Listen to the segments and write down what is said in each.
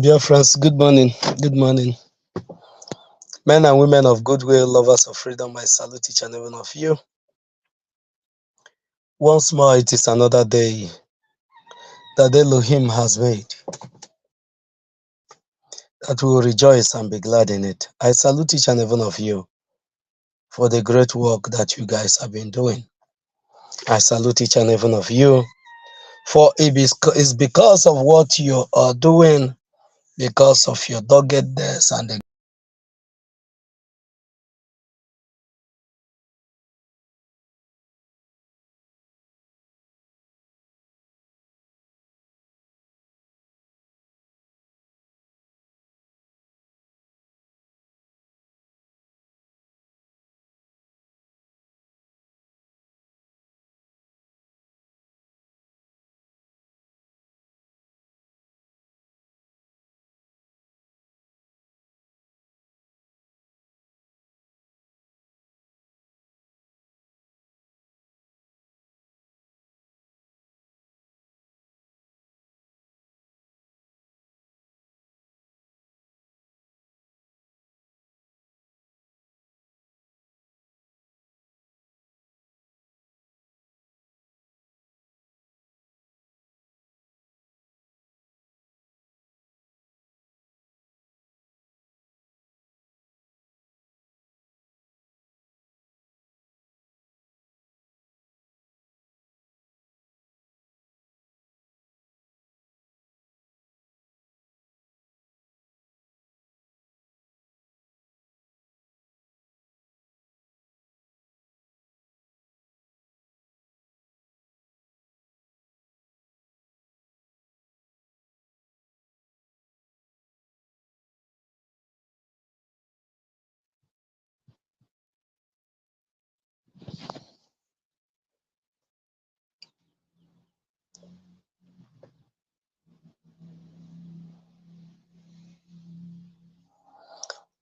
Dear friends, good morning. Good morning. Men and women of goodwill, lovers of freedom, I salute each and every one of you. Once more, it is another day that Elohim has made, that we will rejoice and be glad in it. I salute each and every one of you for the great work that you guys have been doing. I salute each and every one of you for it's because of what you are doing, because of your doggedness and the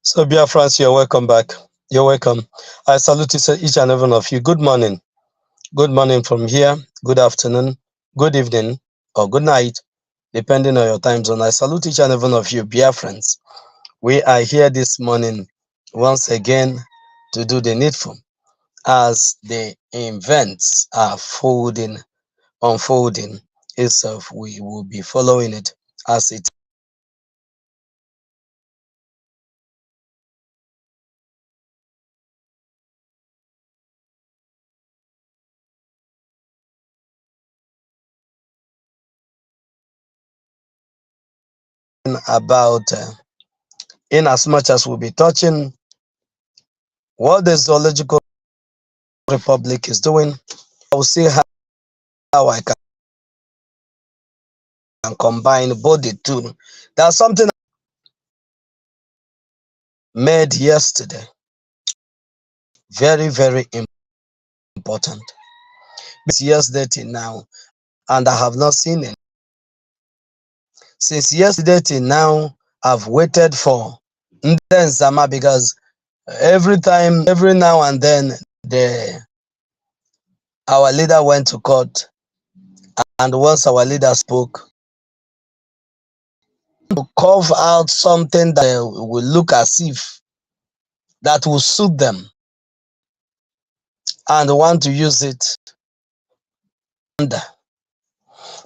So, dear friends, you're welcome back. You're welcome. I salute each and every one of you. Good morning. Good morning from here, good afternoon, good evening, or good night, depending on your time zone. I salute each and every one of you, dear friends. We are here this morning once again to do the needful as the events are unfolding itself. We will be following it as it about in as much as we'll be touching what the zoological republic is doing. I will see how I can combine both the two. There's something made yesterday, very, very important. It's yesterday till now, and I have not seen it. Since yesterday till now, I've waited for Nden Zama because every now and then, our leader went to court, and once our leader spoke, to carve out something that will look as if that will suit them and want to use it.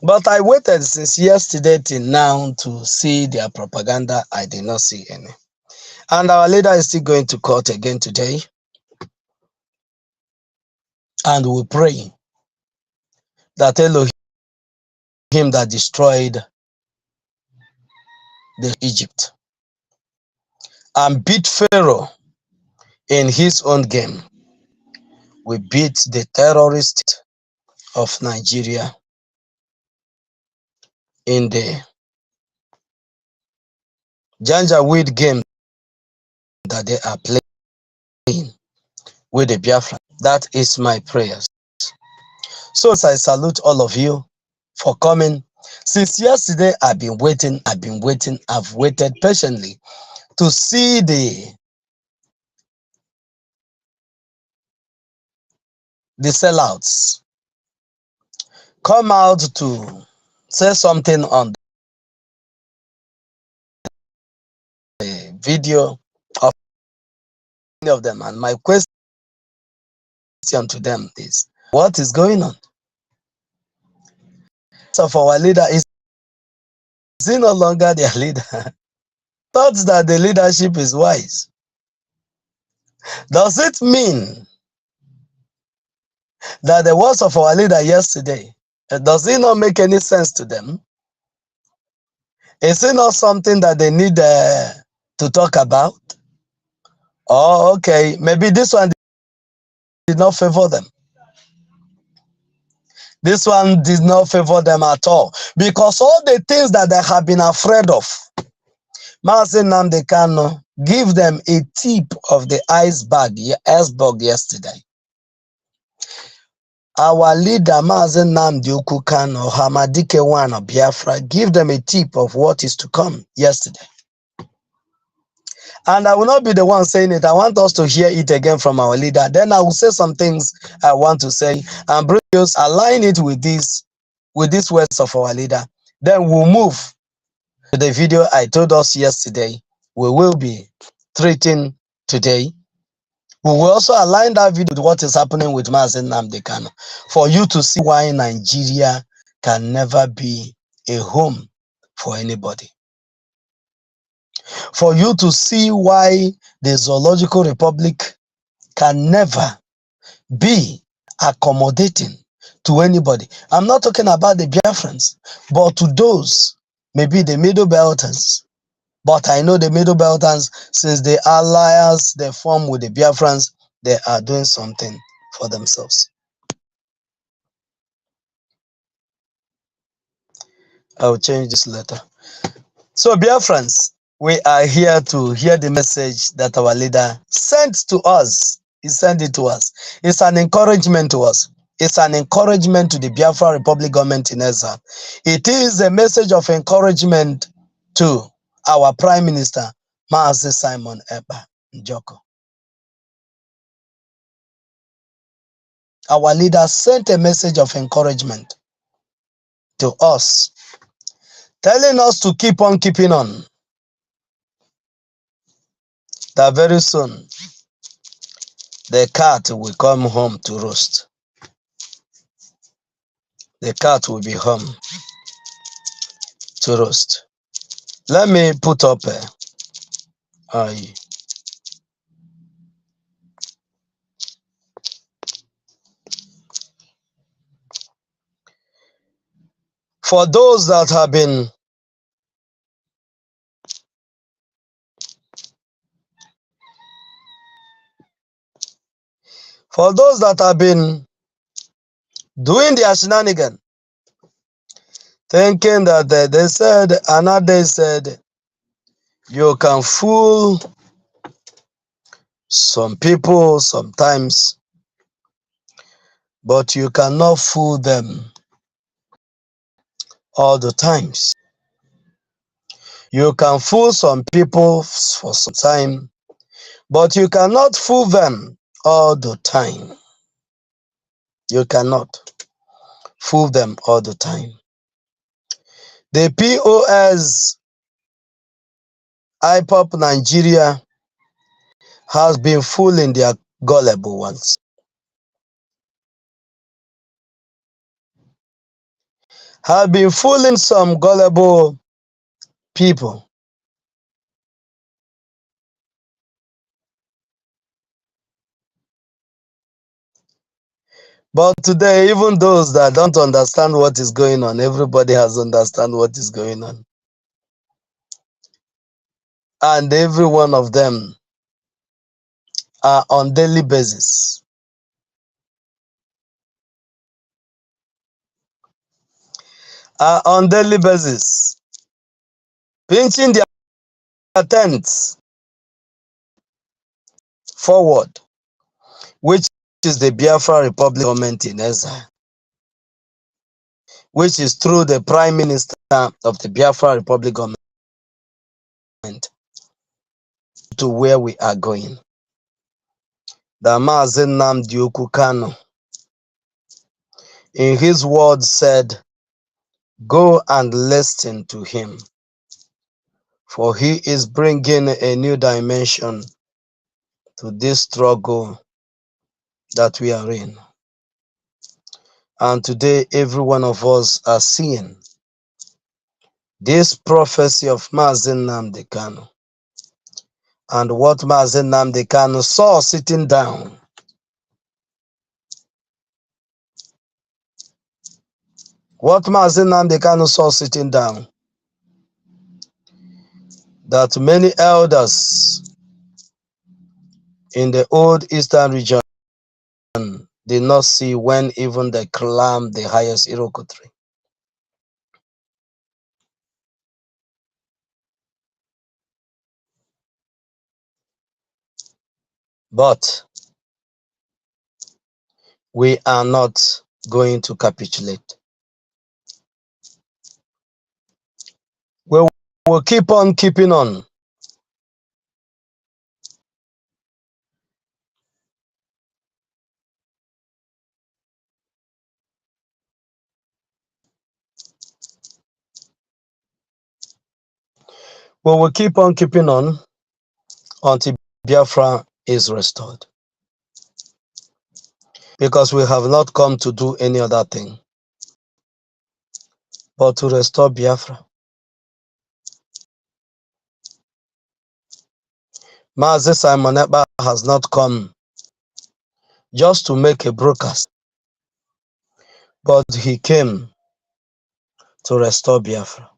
But I waited since yesterday till now to see their propaganda. I did not see any. And our leader is still going to court again today. And we pray that Elohim that destroyed the Egypt and beat Pharaoh in his own game, we beat the terrorist of Nigeria in the Janjaweed game that they are playing with the Biafra. That is my prayers. So I salute all of you for coming. Since yesterday, I've waited patiently to see the sellouts come out to say something on a video of any of them, and my question to them is, what is going on? So for our leader, is he no longer their leader? Thought that the leadership is wise. Does it mean that the words of our leader yesterday, does it not make any sense to them? Is it not something that they need to talk about? Oh, okay, maybe this one did not favor them. This one did not favor them at all, because all the things that they have been afraid of, Mazi Nnamdi Kanu give them a tip of the iceberg yesterday. Our leader, Mazi Nnamdi Kanu, Hamadike One of Biafra, give them a tip of what is to come yesterday. And I will not be the one saying it. I want us to hear it again from our leader. Then I will say some things I want to say, and Brgie align it with these words of our leader. Then we'll move to the video I told us yesterday we will be treating today. We will also align that video with what is happening with Mazi Nnamdi Kanu, for you to see why Nigeria can never be a home for anybody. For you to see why the Zoological Republic can never be accommodating to anybody. I'm not talking about the Biafrans, but to those, maybe the Middle Belters. But I know the Middle Belters, since the alliance they form with the Biafrans, they are doing something for themselves. I'll change this letter. So Biafrans, we are here to hear the message that our leader sent to us. He sent it to us. It's an encouragement to us. It's an encouragement to the Biafra Republic government in exile. It is a message of encouragement to our Prime Minister, Mazi Simon Ekpa Njoko. Our leader sent a message of encouragement to us, telling us to keep on keeping on. That very soon, the cat will come home to roast. The cat will be home to roast. Let me put up for those that have been doing their shenanigan, thinking that they said, another said, you can fool some people sometimes, but you cannot fool them all the times. You can fool some people for some time, but you cannot fool them all the time. You cannot fool them all the time. The POS IPOP Nigeria has been fooling their gullible ones. Have been fooling some gullible people. But today, even those that don't understand what is going on, everybody has understand what is going on. And every one of them are on daily basis. Are on daily basis, pinching their tents forward, which is the Biafra Republic government in exile, which is through the Prime Minister of the Biafra Republic government to where we are going. The Mazi Nnamdi Kanu, in his words, said, go and listen to him. For He is bringing a new dimension to this struggle that we are in. And today, every one of us are seeing this prophecy of Mazi Nnamdi Kanu and what Mazi Nnamdi Kanu saw sitting down. What Mazi Nnamdi Kanu saw sitting down, that many elders in the old eastern region did not see when even they climbed the highest Iroko tree. But we are not going to capitulate. We will keep on keeping on. We will keep on keeping on until Biafra is restored. Because we have not come to do any other thing but to restore Biafra. Mazi Simon Ekpa has not come just to make a broadcast, but he came to restore Biafra.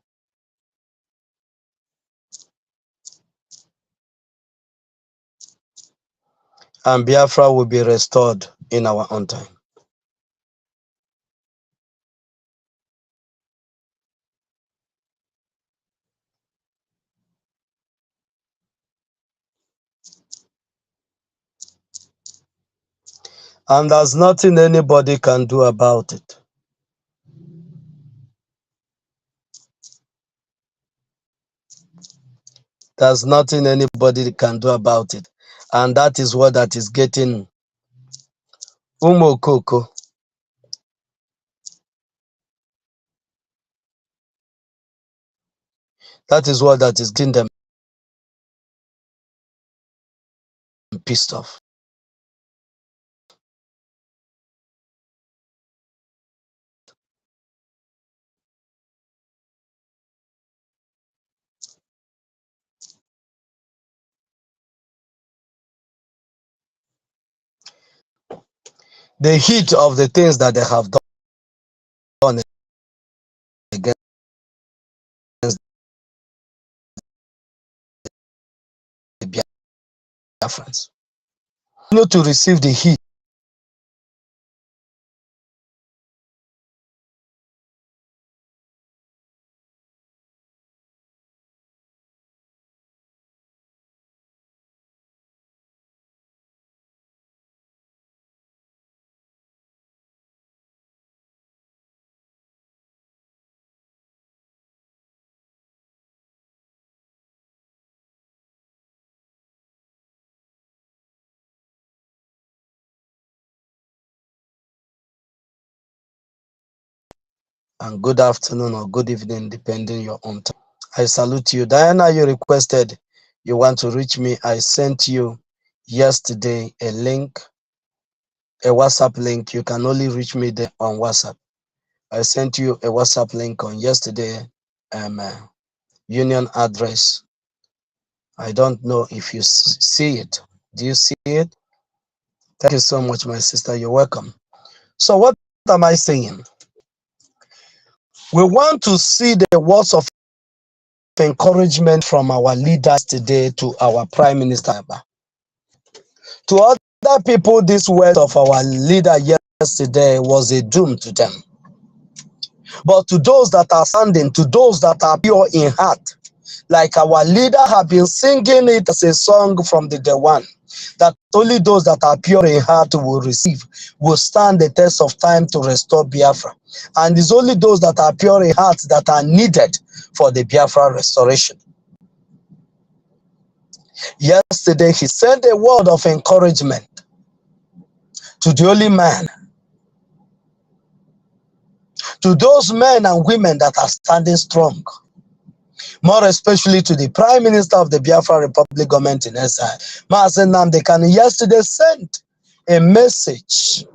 And Biafra will be restored in our own time. And there's nothing anybody can do about it. There's nothing anybody can do about it. And that is what that is getting Umokoko. That is what that is getting them pissed off. The heat of the things that they have done against the Biafrans. Not to receive the heat and good afternoon or good evening, depending your own time. I salute you. Diana, you requested you want to reach me. I sent you yesterday a link, a WhatsApp link. You can only reach me there on WhatsApp. I sent you a WhatsApp link on yesterday, union address. I don't know if you see it. Do you see it? Thank you so much, my sister. You're welcome. So what am I saying? We want to see the words of encouragement from our leaders today to our Prime Minister. To other people, this word of our leader yesterday was a doom to them. But to those that are standing, to those that are pure in heart, like our leader have been singing it as a song from the day one, that only those that are pure in heart will receive, will stand the test of time to restore Biafra. And it's only those that are pure in heart that are needed for the Biafra restoration. Yesterday, he sent a word of encouragement to the holy man, to those men and women that are standing strong, more especially to the Prime Minister of the Biafra Republic government in exile, Mazen Nnamdi Kanu, yesterday sent a message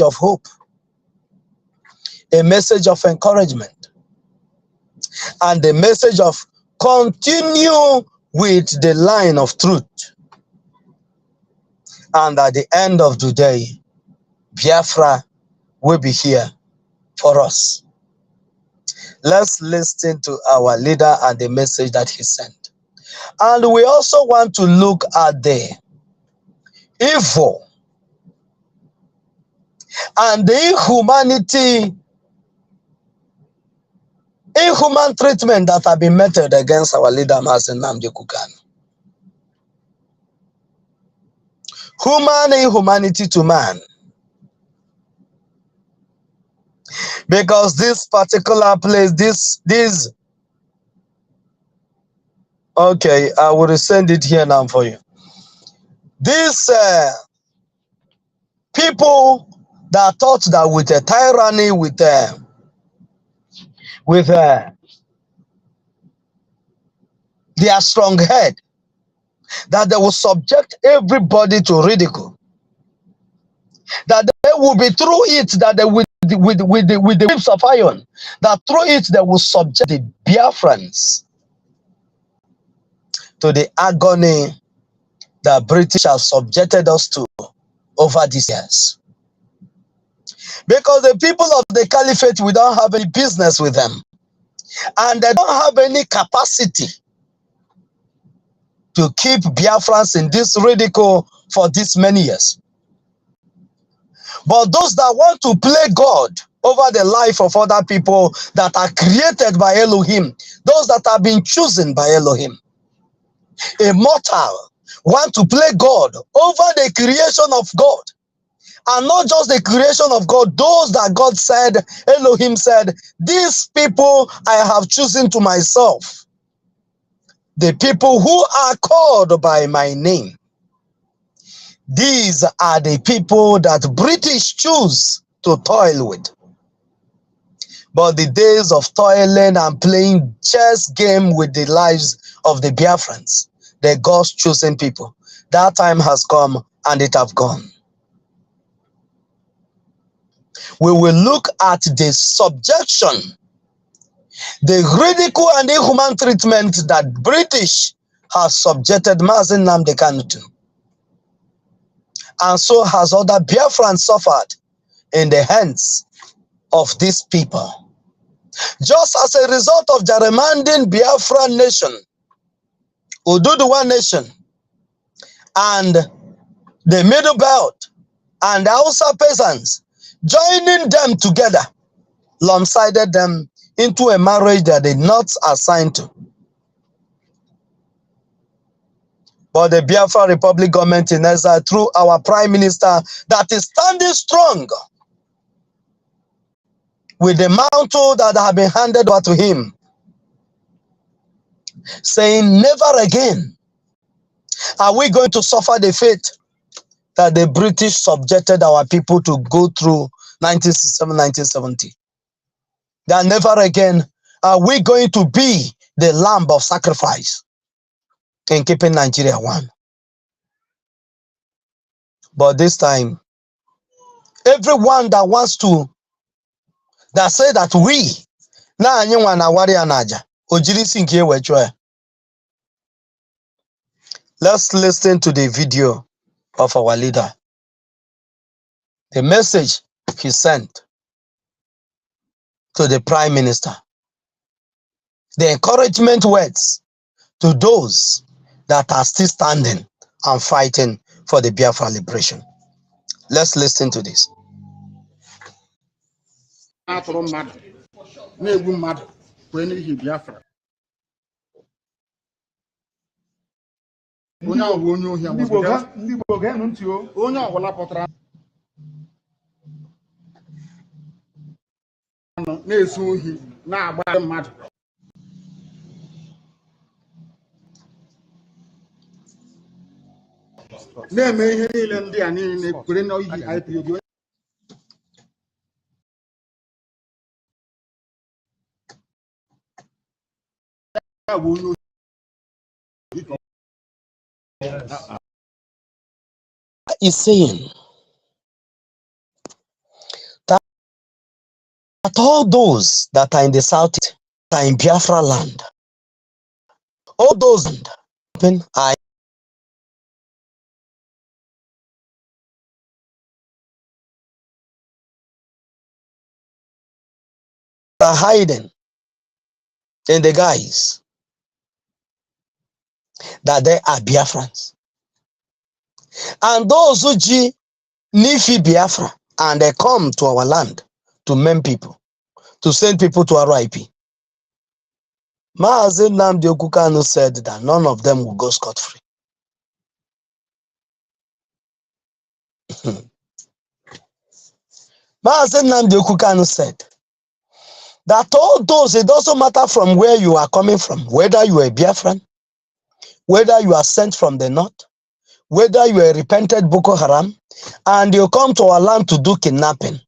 of hope, a message of encouragement, and a message of continue with the line of truth. And at the end of the day, Biafra will be here for us. Let's listen to our leader and the message that he sent. And we also want to look at the evil and the inhuman treatment that have been meted against our leader, Mazen Nnamdi Kanu. Human inhumanity to man. Because this particular place, okay, I will send it here now for you. These people that thought that with a tyranny, with their strong head, that they will subject everybody to ridicule, that they will be through it, that they with the whips of iron, that through it they will subject the Biafrans to the agony that British have subjected us to over these years. Because the people of the Caliphate, we don't have any business with them, and they don't have any capacity to keep Biafrans in this ridicule for this many years. But those that want to play God over the life of other people that are created by Elohim, those that have been chosen by Elohim, a mortal want to play God over the creation of God. And not just the creation of God, those that God said, Elohim said, these people I have chosen to myself. The people who are called by my name. These are the people that British choose to toil with. But the days of toiling and playing chess game with the lives of the Biafrans, the God's chosen people, that time has come and it have gone. We will look at the subjection, the ridicule and inhuman treatment that British has subjected Mazen Nnamdi Kanu to. And so has other Biafrans suffered in the hands of these people. Just as a result of gerrymandering Biafra nation, Oduduwa nation, and the Middle Belt, and the Hausa peasants, joining them together, lump-sided them into a marriage that they not assigned to. But the Biafra Republic government in exile, through our Prime Minister, that is standing strong with the mantle that have been handed over to him, saying, never again are we going to suffer the fate that the British subjected our people to go through 1967, 1970. That never again are we going to be the lamb of sacrifice in keeping Nigeria one. But this time, everyone that wants to, that say that we, na anyị nwa na wari anaja, ojirisi nke wechwe. Let's listen to the video of our leader. The message he sent to the Prime Minister. The encouragement words to those that are still standing and fighting for the Biafra liberation. Let's listen to this. is saying that all those that are in the south are in Biafra land. All those are hiding in the guise that they are Biafrans. And those who Nifi Biafra and they come to our land to maim people, to send people to RIP. Maazị Nnamdi Okukanu said that none of them will go scot-free. Maazị Nnamdi Okukanu said that all those, it doesn't matter from where you are coming from, whether you are a Biafran, whether you are sent from the north, whether you are a repented Boko Haram, and you come to our land to do kidnapping.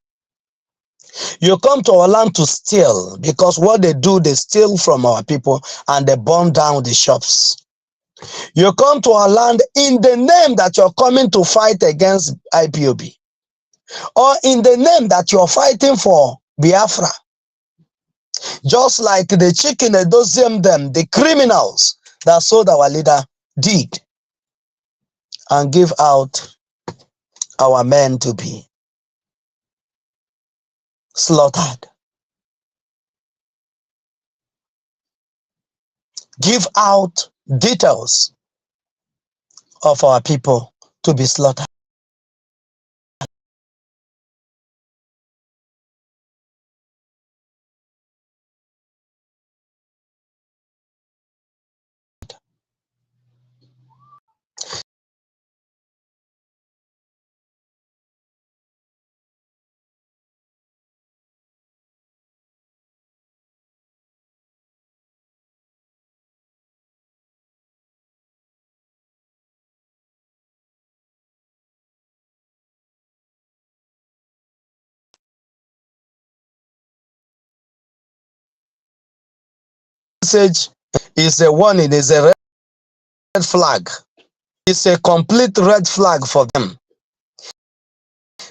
You come to our land to steal, because what they do, they steal from our people and they burn down the shops. You come to our land in the name that you're coming to fight against IPOB, or in the name that you're fighting for Biafra. Just like the chicken Edoziem them, the criminals that sold our leader did, and give out our men to be slaughtered. Give out details of our people to be slaughtered. Message is a warning, is a red flag. It's a complete red flag for them.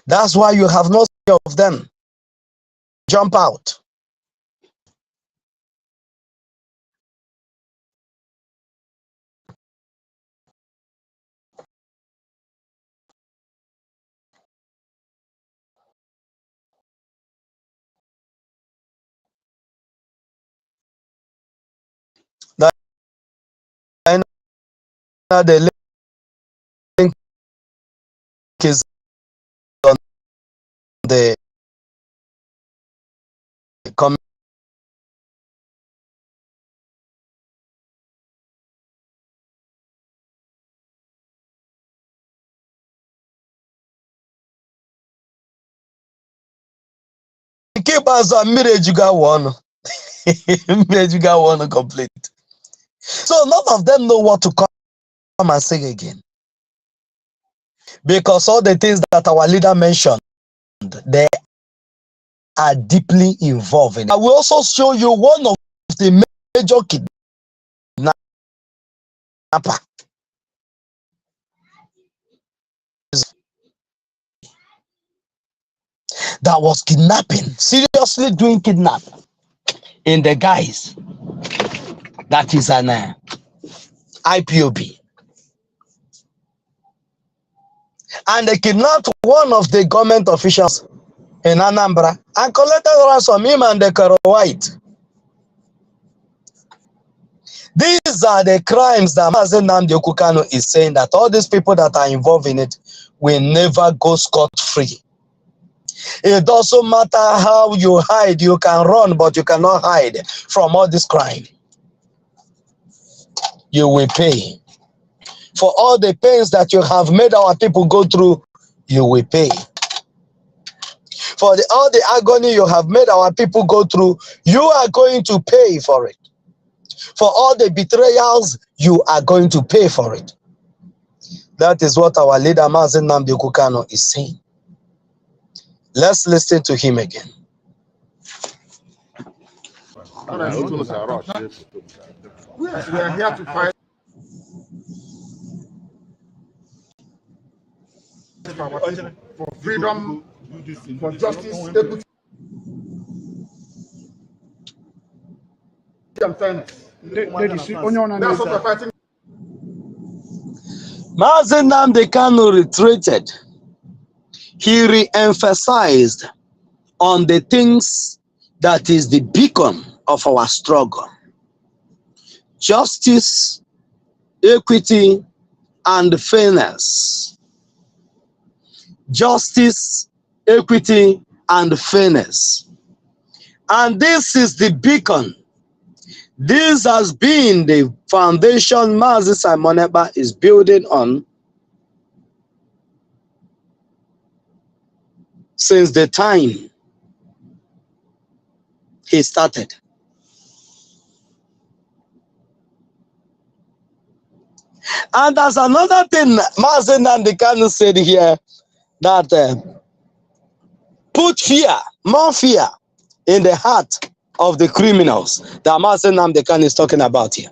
That's why you have not seen of them jump out. The link is on the comment. Keep us on Mirejuga one. Mirejuga one complete. So none of them know what to come and sing again. Because all the things that our leader mentioned, they are deeply involved in. I will also show you one of the major kidnappers that was kidnapping, seriously doing kidnap in the guise that is an IPOB. And they kidnapped one of the government officials in Anambra and collected ransom him and the Karo White. These are the crimes that Maazị Nnamdi Okukanu is saying that all these people that are involved in it will never go scot-free. It doesn't matter how you hide, you can run, but you cannot hide from all this crime. You will pay. For all the pains that you have made our people go through, you will pay. For all the agony you have made our people go through, you are going to pay for it. For all the betrayals, you are going to pay for it. That is what our leader Maazị Nnamdi Okukanu is saying. Let's listen to him again. We are here to fight for freedom, for justice, equity, and fairness. That's what we're fighting. Mazi Nnamdi Kanu retreated. He re-emphasized on the things that is the beacon of our struggle: justice, equity, and fairness. Justice, equity, and fairness. And this is the beacon. This has been the foundation Mazi Simon Ekpa is building on since the time he started. And there's another thing Mazi Nnamdi Kanu said here, that put fear, more fear, in the heart of the criminals that Mazi Nnamdi Kanu is talking about here.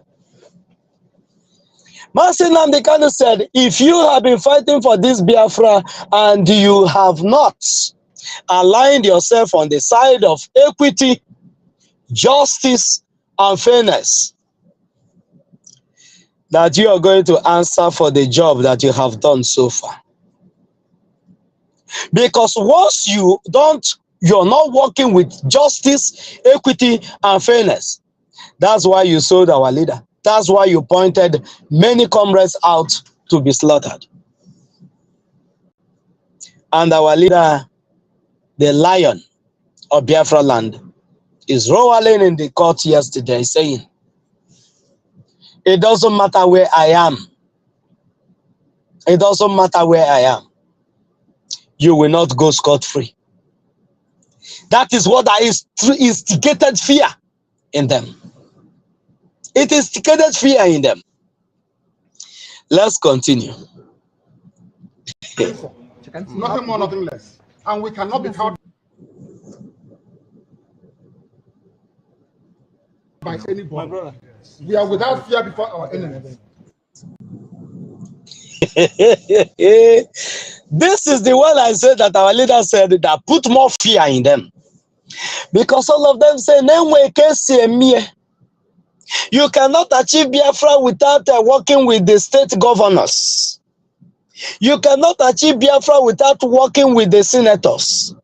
Mazi Nnamdi Kanu said, if you have been fighting for this Biafra and you have not aligned yourself on the side of equity, justice, and fairness, that you are going to answer for the job that you have done so far. Because once you're not working with justice, equity, and fairness, that's why you sold our leader. That's why you pointed many comrades out to be slaughtered. And our leader, the lion of Biafra land, is rolling in the court yesterday saying, it doesn't matter where I am. It doesn't matter where I am. You will not go scot-free. That is what instigated fear in them. It instigated fear in them. Let's continue. Nothing more, nothing less. And we cannot be cowed by anybody. We are without fear before our enemies. This is the one I said that our leader said that put more fear in them. Because all of them say, you cannot achieve Biafra without working with the state governors. You cannot achieve Biafra without working with the senators.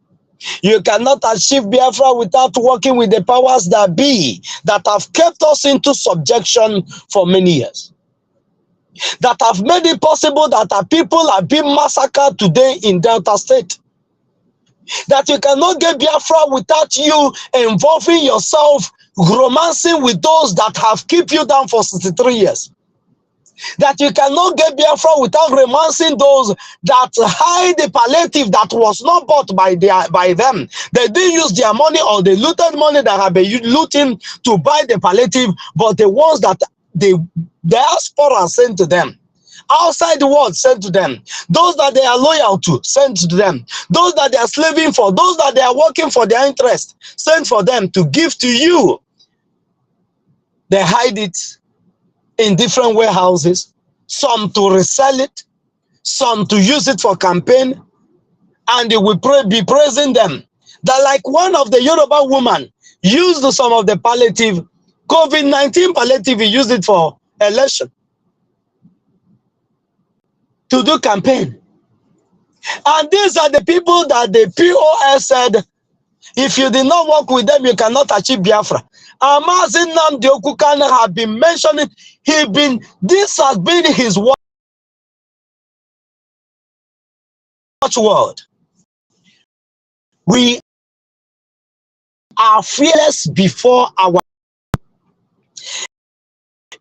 You cannot achieve Biafra without working with the powers that be, that have kept us into subjection for many years, that have made it possible that our people are being massacred today in Delta State. That you cannot get Biafra without you involving yourself, romancing with those that have kept you down for 63 years. That you cannot get Biafra without romancing those that hide the palliative that was not bought by them. They didn't use their money, or they looted money that have been looting to buy the palliative, but the ones that the diaspora sent to them, outside the world sent to them, those that they are loyal to sent to them, those that they are slaving for, those that they are working for their interest, sent for them to give to you. They hide it in different warehouses, some to resell it, some to use it for campaign, and they will be praising them. That like one of the Yoruba woman used some of the palliative, COVID-19 palliative, he used it for election, to do campaign. And these are the people that the POS said, if you did not work with them, you cannot achieve Biafra. And Mazi Nnamdi Kanu have been mentioning, this has been his watchword. We are fearless before our.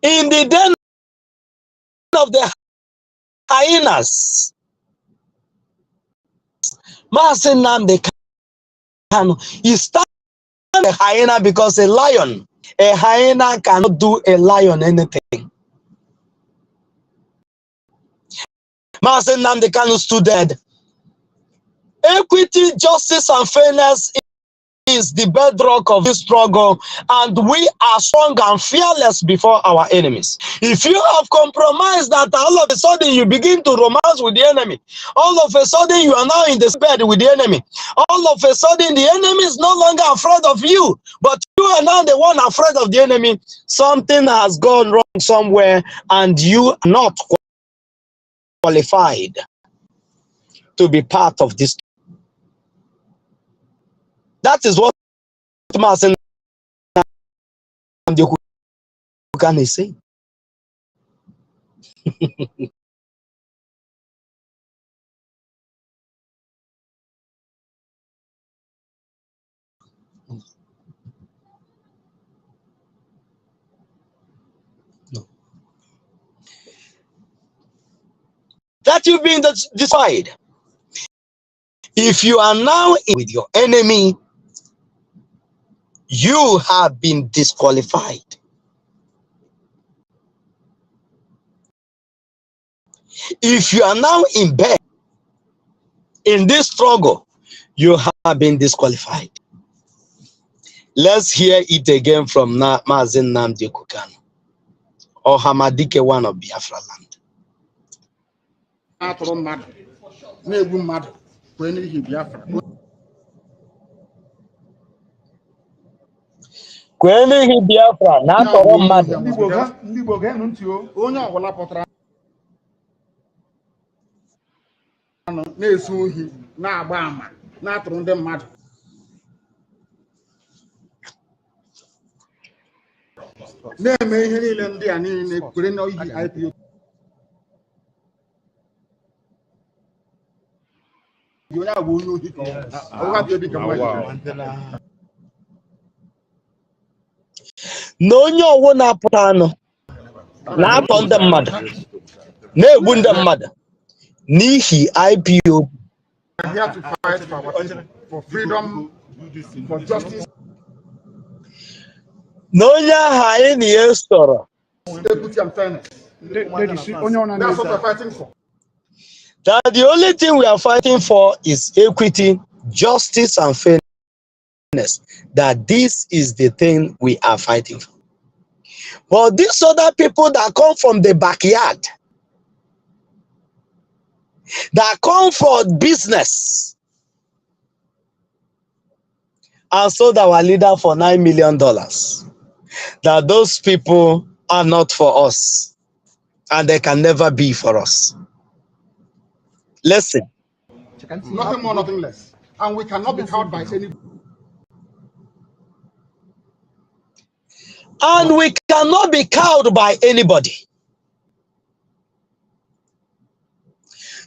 In the den of the hyenas, Mazi Nnamdi Kanu is standing a hyena because a hyena cannot do a lion anything. Mazi Nnamdi Kanu stood dead. Equity, justice, and fairness is the bedrock of this struggle, and we are strong and fearless before our enemies. If you have compromised that all of a sudden you begin to romance with the enemy, all of a sudden you are now in the bed with the enemy, all of a sudden the enemy is no longer afraid of you, but you are now the one afraid of the enemy, something has gone wrong somewhere and you are not qualified to be part of this. That is what Mazen is saying. No. That you've been decided. If you are now with your enemy, you have been disqualified. If you are now in bed in this struggle, you have been disqualified. Let's hear it again from Mazen Nnamdi Kanu, or Hamadike, one of Biafra land. Kwenihi Biafra na atọrọ mmadụ. Igbo ga-enu ntị o, onye ọbụla pụtara na-esu ohi, na-agba ama, na-atụrụ ndị mmadụ. Na-eme ihe niile ndị a niile kwere na iyi IPO. Onye abụ onye ohi ka ọ ga-abịa obi ka mmadụ. Na onye ọwụ na-apụta anụ na-atọ ndị mmadụ, na-egbu ndị mmadụ n'ihi IPO. We are here to fight for freedom, for justice, Na onye ahụ anyị na-esoro, equity and fairness. That's what we're fighting for. that the only thing we are fighting for is equity, justice, and fairness. That this is the thing we are fighting for. But these other people that come from the backyard, that come for business, and sold our leader for $9 million, that those people are not for us, and they can never be for us. Listen. Nothing more, nothing less. And we cannot be cowed by any. And we cannot be cowed by anybody.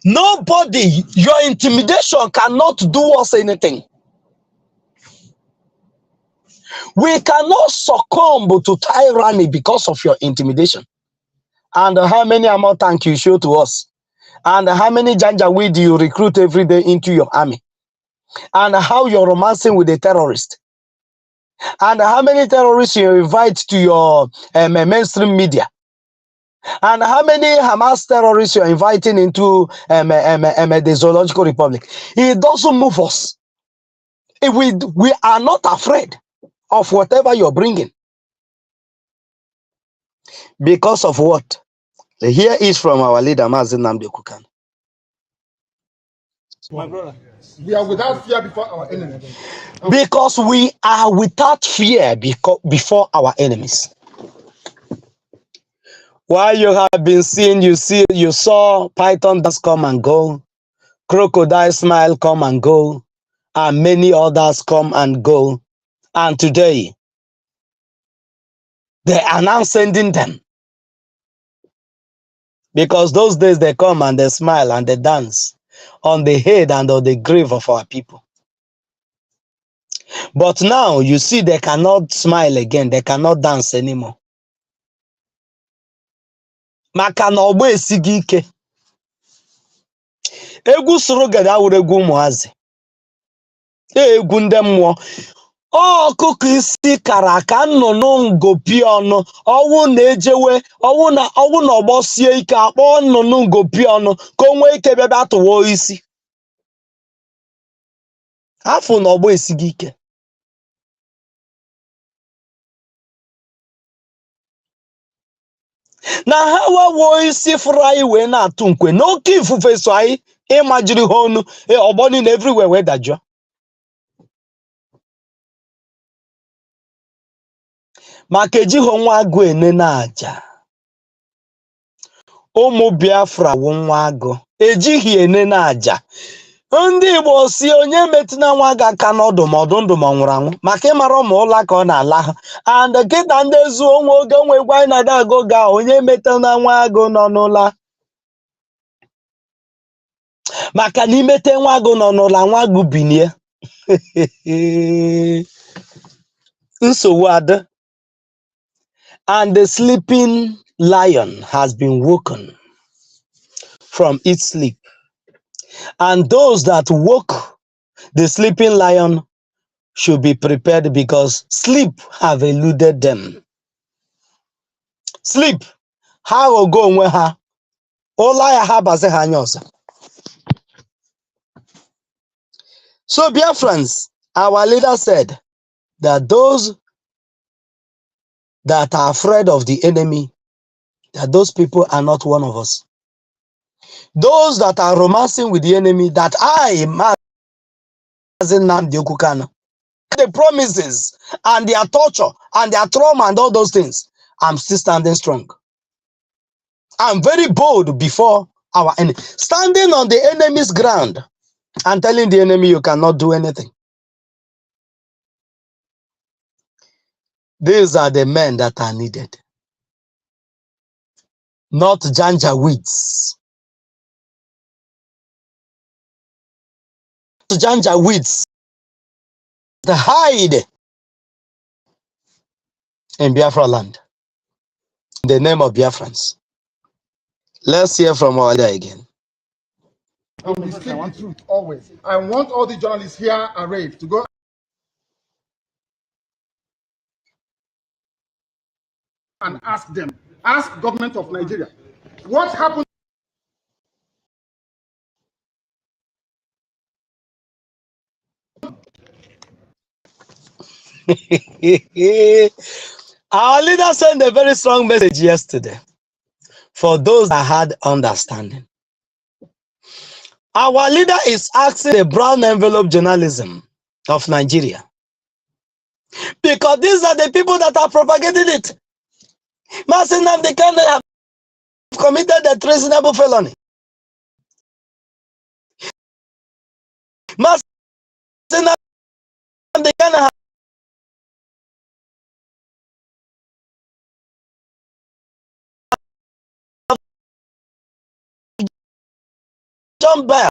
Nobody, your intimidation cannot do us anything. We cannot succumb to tyranny because of your intimidation. And how many amount tank you show to us? And how many janjaweed you recruit every day into your army? And how you're romancing with a terrorist? And how many terrorists you invite to your mainstream media? And how many Hamas terrorists you're inviting into the Zoological Republic? It doesn't move us. We are not afraid of whatever you're bringing. Because of what? Here is from our leader, Mazen Nnamdi Kanu. My brother, we are without fear before our enemies. Because we are without fear before our enemies. While you have been seeing, you saw python dance come and go, crocodile smile come and go, and many others come and go. And today, they are now sending them. Because those days they come and they smile and they dance on the head and on the grave of our people. But now you see they cannot smile again, they cannot dance anymore. Maka na ogbo esighị ike. Egwu surogede awụrụ egwu ụmụazị. Egwu ndị mmụọ. Ọkụkọ isi kara aka nnụnụ ngopi ọnụ, ọwụ na-ejewe, ọwụ na ọgbọ sie ike akpọ nnụnụ ngopi ọnụ ka o nwee ike bịa tụwa isi. Afọ na ọgbọ esighị ike. na hawa wo isi fry we na atunkwe no ki ifufe so ai imagine honu ogboni na everywhere we dajo maka ejighị nwa agụ ene na aja ụmụ Biafra wụ nwa agụ ejighị ene na aja ndị Igbo si onye metụna nwa ga aka n'ọdụ ma ọdụ ndụ ma ọ nwụrụ anwụ maka ịmara ụmụ ụla ka ọ na-ala ha and kịta ndị zu onwe oge nwe gwa anyị na dago ga onye metụna nwa agụ nọ n'ụla maka na imete nwa agụ nọ n'ụla nwa agụ binie nsogbu adị. And the sleeping lion has been woken from its sleep. And those that woke the sleeping lion should be prepared because sleep have eluded them. Sleep. Ha will go onwe ha. Ola ya ha baze ha anya ọzọ. So Biafrans, our leader said that those that are afraid of the enemy, that those people are not one of us. Those that are romancing with the enemy, that I, the promises and their torture and their trauma and all those things, I'm still standing strong. I'm very bold before our enemy, standing on the enemy's ground and telling the enemy you cannot do anything. These are the men that are needed, not janjaweeds. Janjaweeds that hide in Biafra land. In the name of Biafrans. Let's hear from our leader again. I speak the truth always. I want all the journalists here arrayed to go and ask them, ask government of Nigeria, what happened? Our leader sent a very strong message yesterday for those that had understanding. Our leader is asking the brown envelope journalism of Nigeria because these are the people that are propagating it. Masinam, they can have committed a treasonable felony. Masinam, they can have John Bell.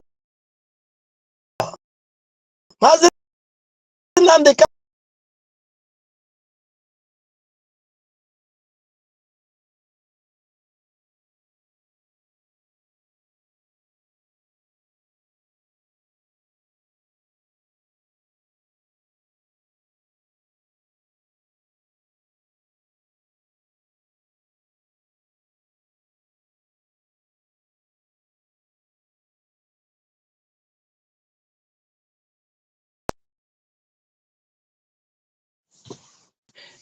Masinam, they can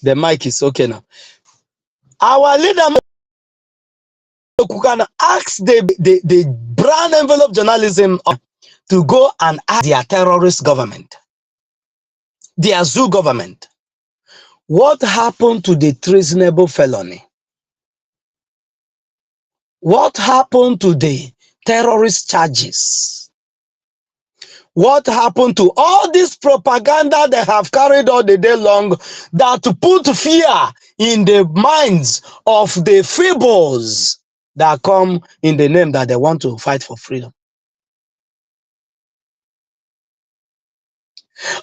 the mic is okay now. Our leader asks the brown envelope journalism to go and ask their terrorist government, their zoo government, what happened to the treasonable felony? What happened to the terrorist charges? What happened to all this propaganda they have carried all the day long that put fear in the minds of the feebles that come in the name that they want to fight for freedom?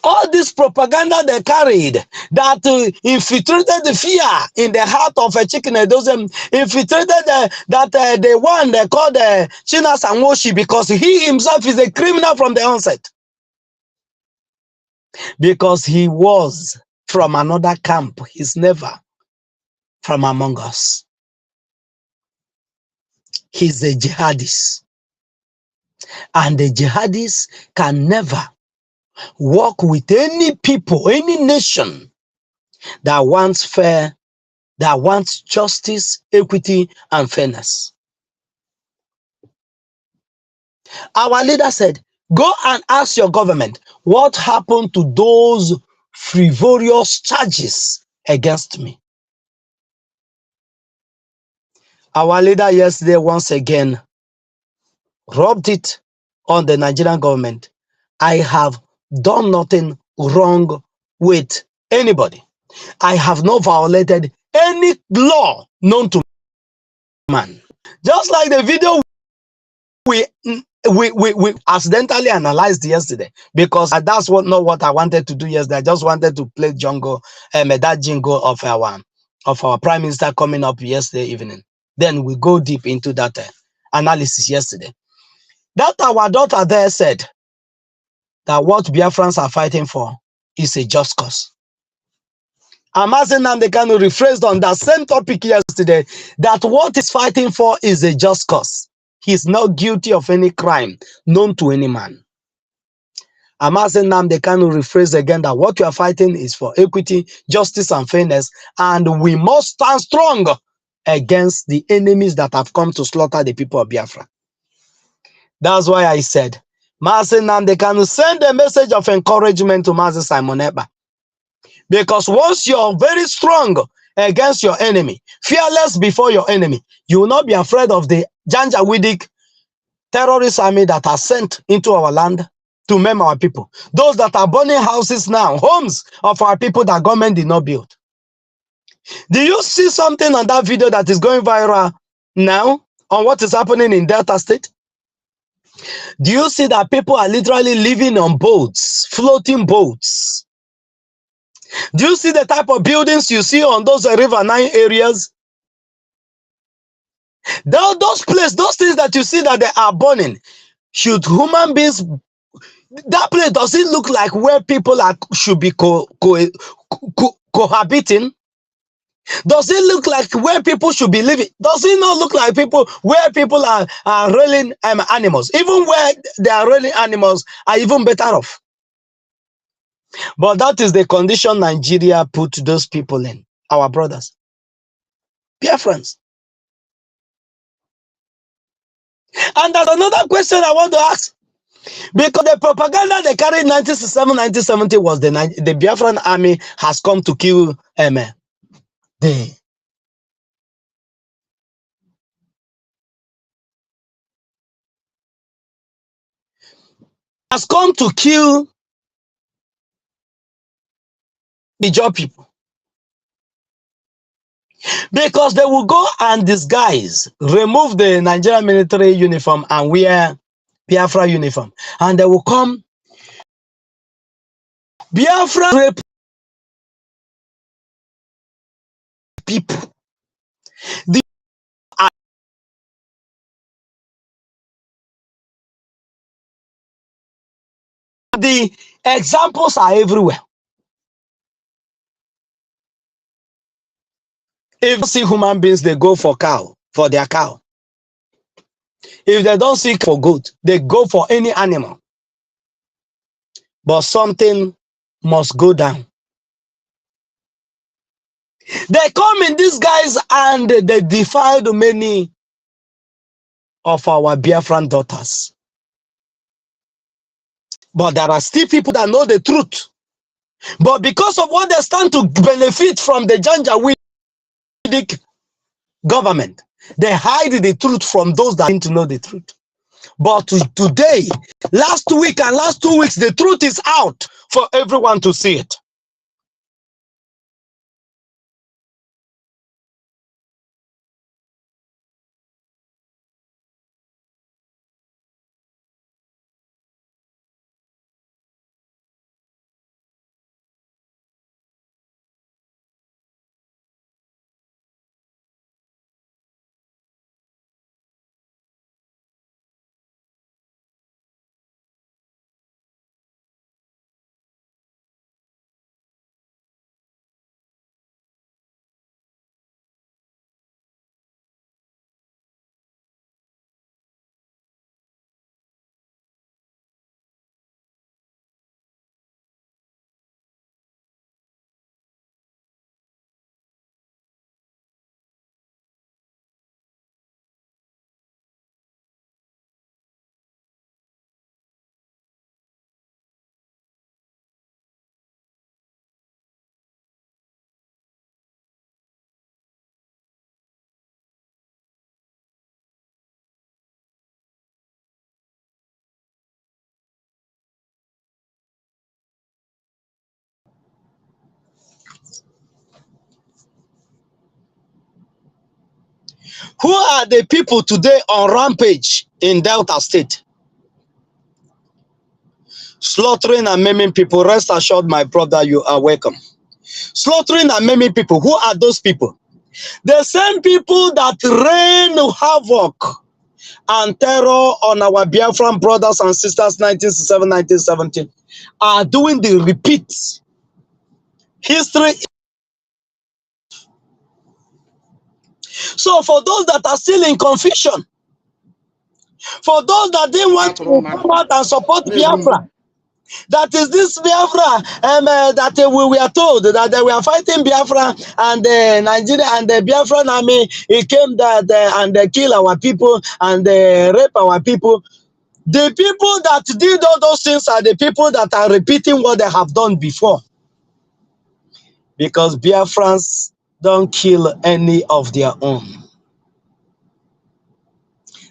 All this propaganda they carried that infiltrated the fear in the heart of a chicken, doesn't infiltrated the one they call the China Sanwoshi because he himself is a criminal from the onset. Because he was from another camp, he's never from among us. He's a jihadist. And the jihadists can never work with any people, any nation that wants fair that wants justice, equity, and fairness. Our leader said, go and ask your government what happened to those frivolous charges against me. Our leader yesterday once again rubbed it on the Nigerian government. I have done nothing wrong with anybody. I have not violated any law known to man. Just like the video we accidentally analyzed yesterday, because that's not what I wanted to do yesterday. I just wanted to play jungle, that jingle of our prime minister coming up yesterday evening. Then we go deep into that analysis yesterday. That our daughter there said that what Biafrans are fighting for is a just cause. Amazing Nnamdi Kanu rephrased on that same topic yesterday that what he's fighting for is a just cause. He's not guilty of any crime known to any man. Amazing Nnamdi Kanu rephrased again that what we are fighting is for equity, justice, and fairness, and we must stand strong against the enemies that have come to slaughter the people of Biafra. That's why I said, Mazi Nnamdi Kanu send a message of encouragement to Mazi Simon Ekpa. Because once you're very strong against your enemy, fearless before your enemy, you will not be afraid of the Janjaweed terrorist army that are sent into our land to maim our people. Those that are burning houses now, homes of our people that government did not build. Do you see something on that video that is going viral now on what is happening in Delta State? Do you see that people are literally living on boats, floating boats? Do you see the type of buildings you see on those River Nile areas? Those places, those things that you see that they are burning, should human beings, that place, does it look like where people should be cohabiting? Does it look like where people should be living? Does it not look like where people are railing animals? Even where they are railing animals are even better off. But that is the condition Nigeria put those people in, our brothers, Biafrans. And there's another question I want to ask. Because the propaganda they carried in 1967, 1970 was the Biafran army has come to kill has come to kill the job people. Because they will go and disguise, remove the Nigerian military uniform and wear Biafra uniform. And they will come, Biafra rape people. The examples are everywhere. If you see human beings, they go for their cow. If they don't see for goat, they go for any animal. But something must go down. They come in these guys and they defiled many of our Biafran daughters. But there are still people that know the truth. But because of what they stand to benefit from the Janjaweed government, they hide the truth from those that need to know the truth. But today, last week and last 2 weeks, the truth is out for everyone to see it. Who are the people today on rampage in Delta State? Slaughtering and maiming people. Rest assured, my brother, you are welcome. Slaughtering and maiming people. Who are those people? The same people that rain havoc and terror on our Biafran brothers and sisters 1967, 1917 are doing the repeat history. So for those that are still in confusion, for those that didn't want to come out and support Biafra, that is this Biafra that we are told that they were fighting Biafra and Nigeria and the Biafran army, it came that and they kill our people and they rape our people. The people that did all those things are the people that are repeating what they have done before. Because Biafrans don't kill any of their own.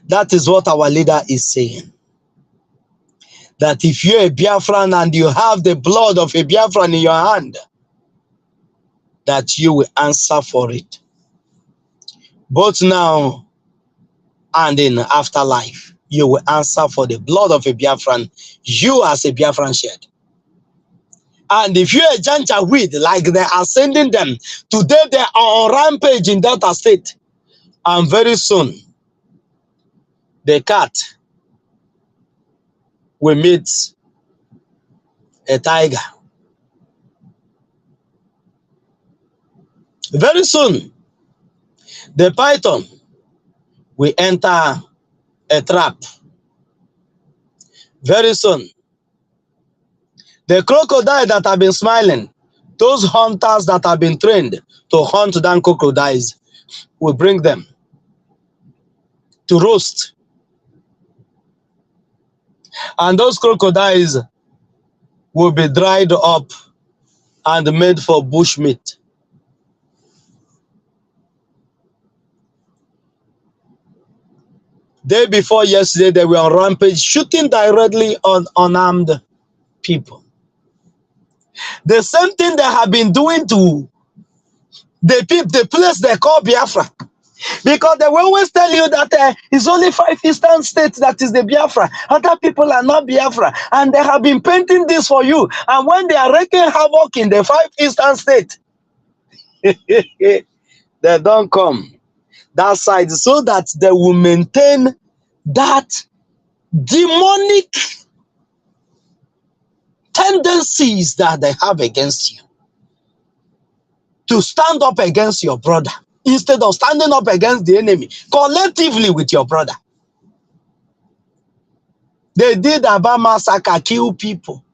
That is what our leader is saying. That if you're a Biafran and you have the blood of a Biafran in your hand, that you will answer for it. Both now and in afterlife, you will answer for the blood of a Biafran, you as a Biafran shed. And if you're a Janjaweed, like they are sending them, today they are on rampage in Delta State. And very soon, the cat will meet a tiger. Very soon, the python will enter a trap. Very soon, the crocodile that have been smiling, those hunters that have been trained to hunt down crocodiles, will bring them to roast. And those crocodiles will be dried up and made for bush meat. Day before yesterday, they were on rampage, shooting directly on unarmed people. The same thing they have been doing to the place they call Biafra. Because they will always tell you that it's only 5 eastern states that is the Biafra. Other people are not Biafra. And they have been painting this for you. And when they are wreaking havoc in the 5 eastern states, they don't come that side so that they will maintain that demonic tendencies that they have against you. To stand up against your brother instead of standing up against the enemy collectively with your brother. They did Aba massacre, kill people.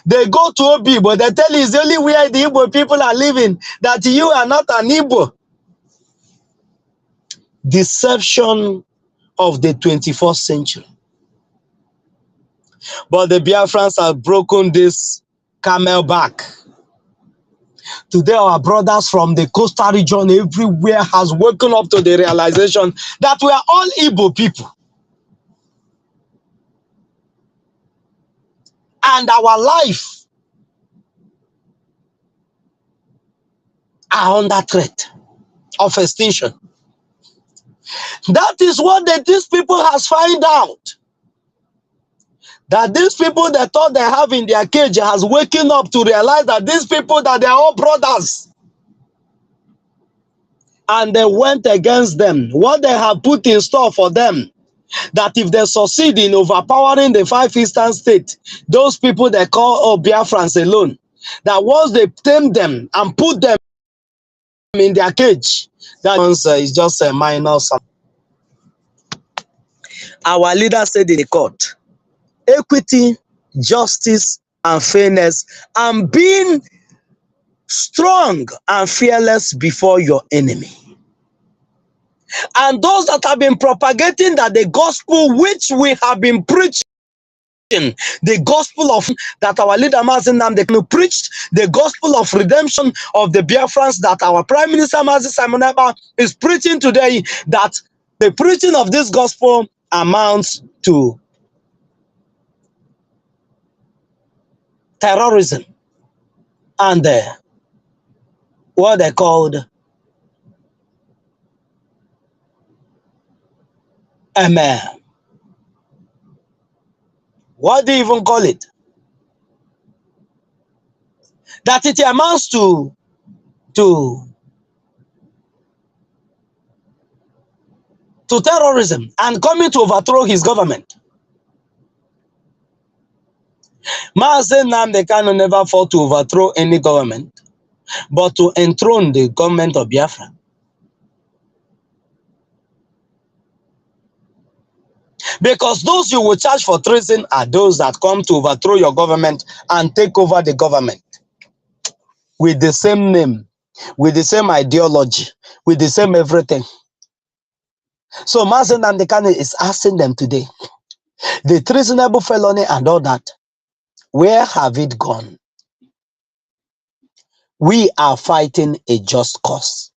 They go to Obi, but they tell you it's the only where the Igbo people are living, that you are not an Igbo. Deception of the 21st century. But the Biafrans have broken this camel back. Today, our brothers from the coastal region everywhere has woken up to the realization that we are all Igbo people. And our life are under threat of extinction. That is what these people has found out. That these people they thought they have in their cage has waken up to realize that these people that they are all brothers. And they went against them. What they have put in store for them, that if they succeed in overpowering the 5 eastern states, those people they call Biafrans alone, that once they tame them and put them in their cage, that is just a minor sum. Our leader said in the court, equity, justice, and fairness, and being strong and fearless before your enemy. And those that have been propagating that the gospel which we have been preaching, the gospel of that our leader Mazi Nnamdi preached, the gospel of redemption of the Biafrans that our Prime Minister Mazi Simon Ekpa is preaching today, that the preaching of this gospel amounts to terrorism and what they called Amen. What do you even call it? That it amounts to terrorism and coming to overthrow his government. Mazen Nnamdi Kanu never fought to overthrow any government, but to enthrone the government of Biafra. Because those you will charge for treason are those that come to overthrow your government and take over the government with the same name, with the same ideology, with the same everything. So Mazen Nnamdi Kanu is asking them today, the treasonable felony and all that, where have it gone? We are fighting a just cause.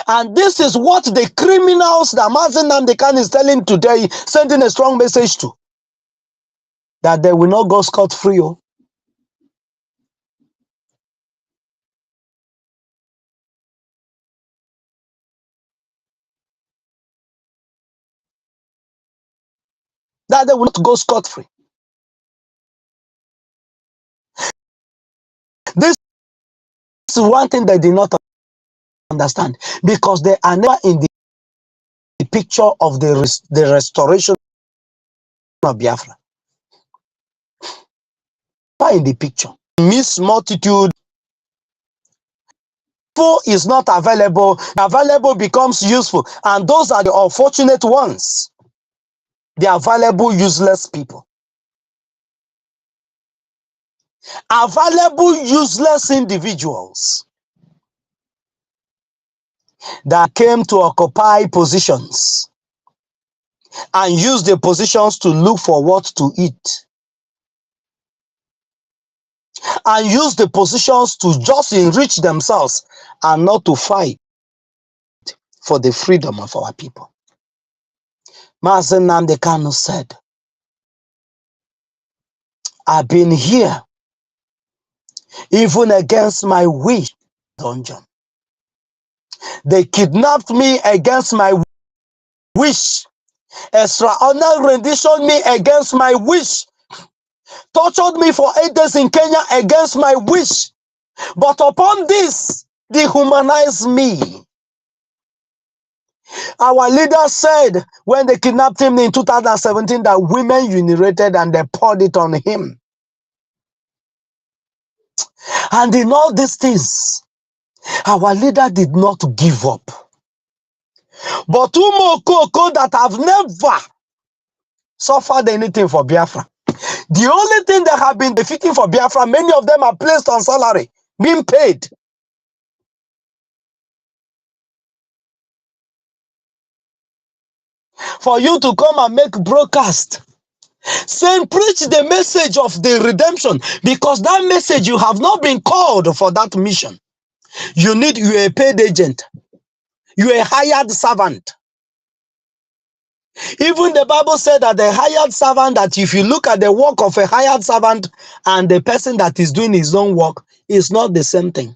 And this is what the criminals that Mazen Nnamdi Kanu is telling today, sending a strong message to, that they will not go scot-free. That they will not go scot-free. This is one thing they did not understand, because they are never in the picture of the restoration of Biafra. Never in the picture. Miss multitude. Is not available. Available becomes useful, and those are the unfortunate ones. The available useless people. Available useless individuals that came to occupy positions and use the positions to look for what to eat, and use the positions to just enrich themselves and not to fight for the freedom of our people. Mazen Nnamdi Kanu said, I've been here even against my wish. Dungeon. They kidnapped me against my wish. Extraordinary rendition me against my wish. Tortured me for 8 days in Kenya against my wish. But upon this, dehumanized me. Our leader said when they kidnapped him in 2017 that women urinated and they poured it on him. And in all these things, our leader did not give up. But Umokoko that have never suffered anything for Biafra. The only thing they have been defeating for Biafra, many of them are placed on salary, being paid. For you to come and make broadcast, saying preach the message of the redemption, because that message you have not been called for that mission. You're a paid agent. You're a hired servant. Even the Bible said that the hired servant, that if you look at the work of a hired servant and the person that is doing his own work, is not the same thing.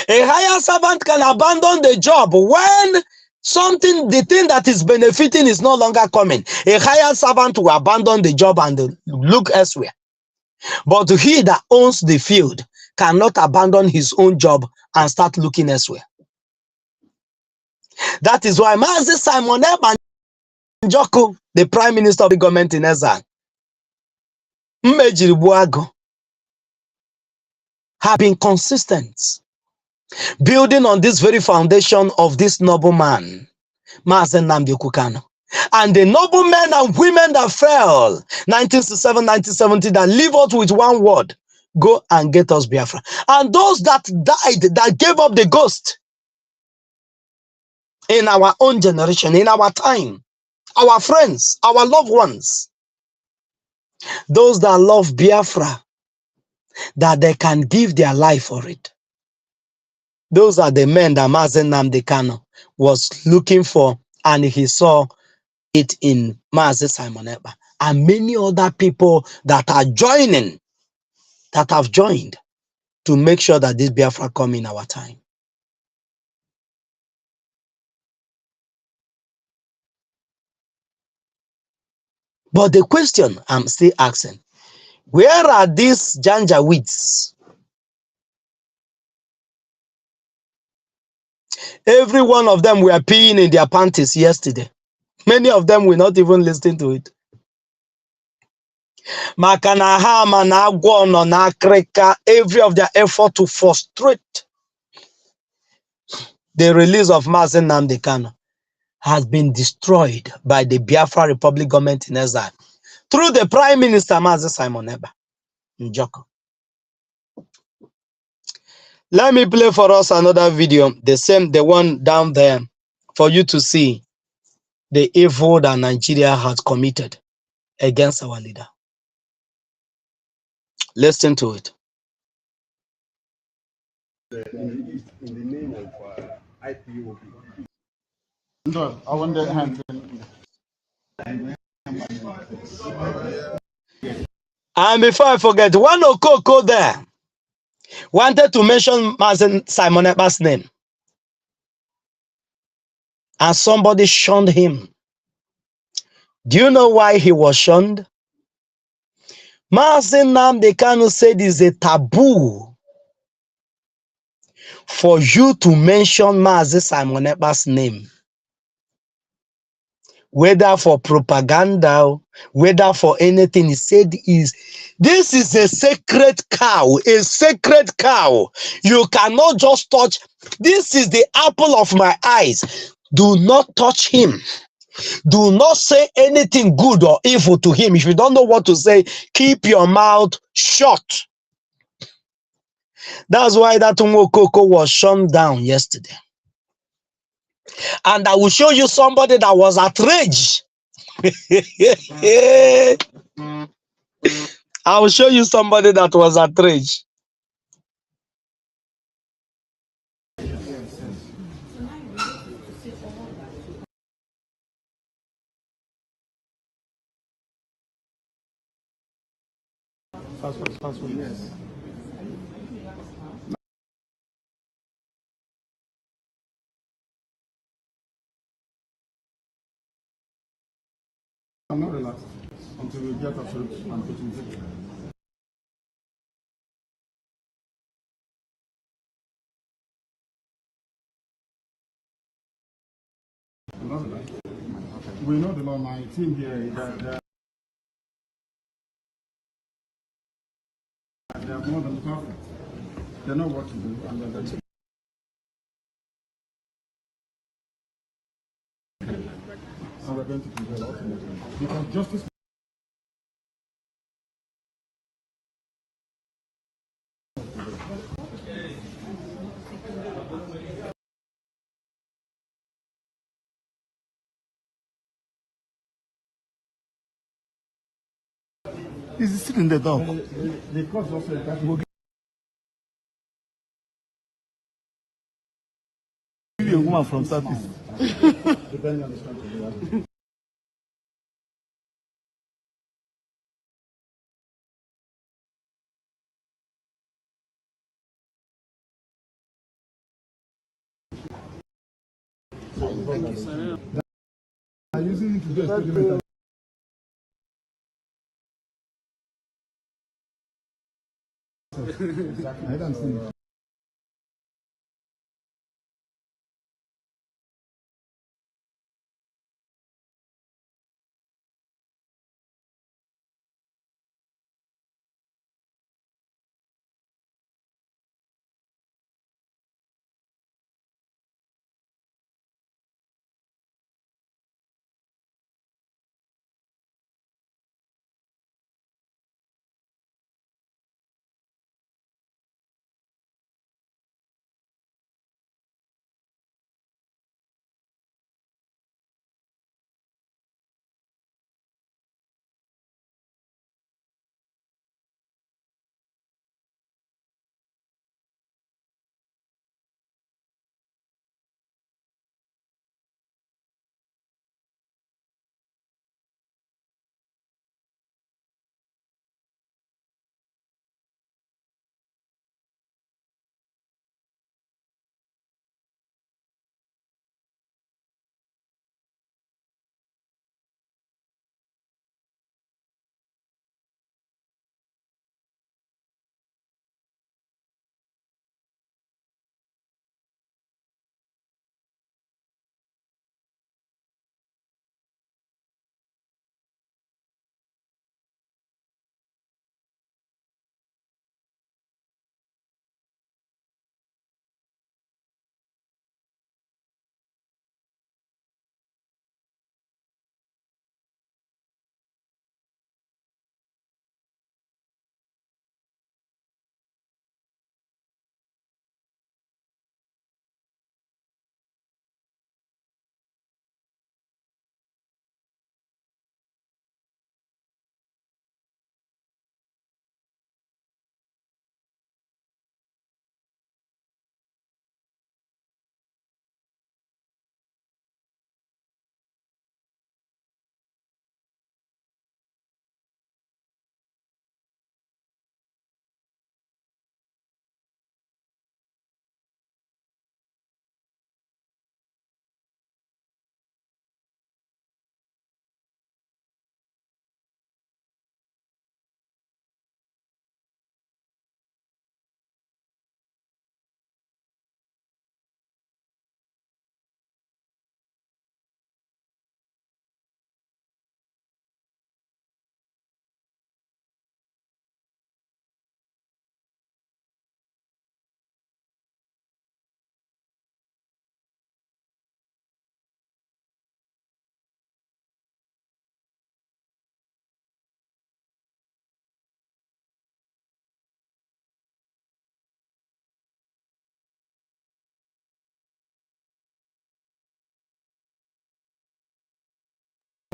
A hired servant can abandon the job when the thing that is benefiting is no longer coming. A hired servant will abandon the job and look elsewhere. But he that owns the field cannot abandon his own job and start looking elsewhere. That is why Mazi Simon Ekpa Njoko, the Prime Minister of the government in exile, have been consistent, building on this very foundation of this noble man, Mazi Nnamdi Kanu. And the noble men and women that fell, 1967, 1970, that live out with one word, go and get us Biafra. And those that died, that gave up the ghost in our own generation, in our time, our friends, our loved ones, those that love Biafra, that they can give their life for it. Those are the men that Mazen Nnamdi Kanu was looking for, and he saw it in Mazi Simon Ekpa and many other people that are joining, that have joined to make sure that this Biafra come in our time. But the question I'm still asking, where are these Janjaweeds? Every one of them were peeing in their panties yesterday. Many of them will not even listen to it. Makana Hama na Agwo no na Akreka, every of their effort to frustrate the release of Mazi Nnamdi Kanu has been destroyed by the Biafra Republic government in exile through the Prime Minister Mazi Simon Eba Njoko. Let me play for us another video, the one down there, for you to see the evil that Nigeria has committed against our leader. Listen to it. In the name of IPOB. No, I want the hand. And before I forget, one Okoko there wanted to mention Simon Eba's name, and somebody shunned him. Do you know why he was shunned? Mazi Nnamdi Kanu said it's a taboo for you to mention Mazi Simon Eba's name, whether for propaganda, whether for anything. He said this is a sacred cow, a sacred cow. You cannot just touch. This is the apple of my eyes. Do not touch him. Do not say anything good or evil to him. If you don't know what to say, keep your mouth shut. That's why that Umokoko was shut down yesterday. And I will show you somebody that was outraged. I will show you somebody that was outraged. Yes. I'm not relaxed until we get absolute and total victory. I'm not relaxed. We know the law. My team here, they're more than perfect. They know what to do, and we're going to prevail ultimately. Because justice. He's still in the dog. The court also that will give you a woman from Southeast. Depending on the strength. I'm using it to do experiment. I don't see it.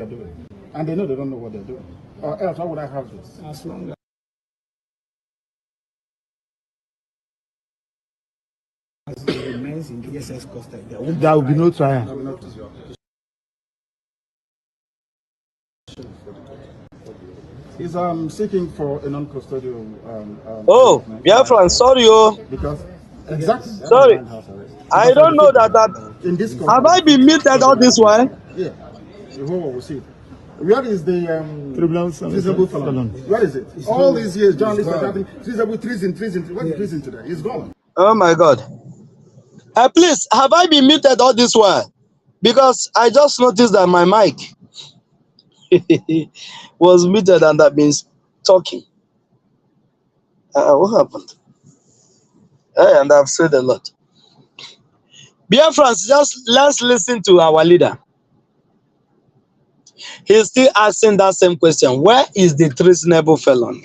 doing. And they know they don't know what they're doing. Or else, why would I have this? As long as it remains in DSS custody, There will be no trial. He's seeking for a non-custodial. Oh, Biafran, sorry, oh. Because exactly. Sorry. I don't know that in this have I been muted all this while? Yeah. The whole world will see it. Where is the treasonable felon? Where is it? All these years, journalists are having treasonable treason. What is treason today? It's gone. Oh my God. Please, have I been muted all this while? Because I just noticed that my mic was muted and that means talking. What happened? And I've said a lot. Biafrans, just let's listen to our leader. He's still asking that same question. Where is the treasonable felon?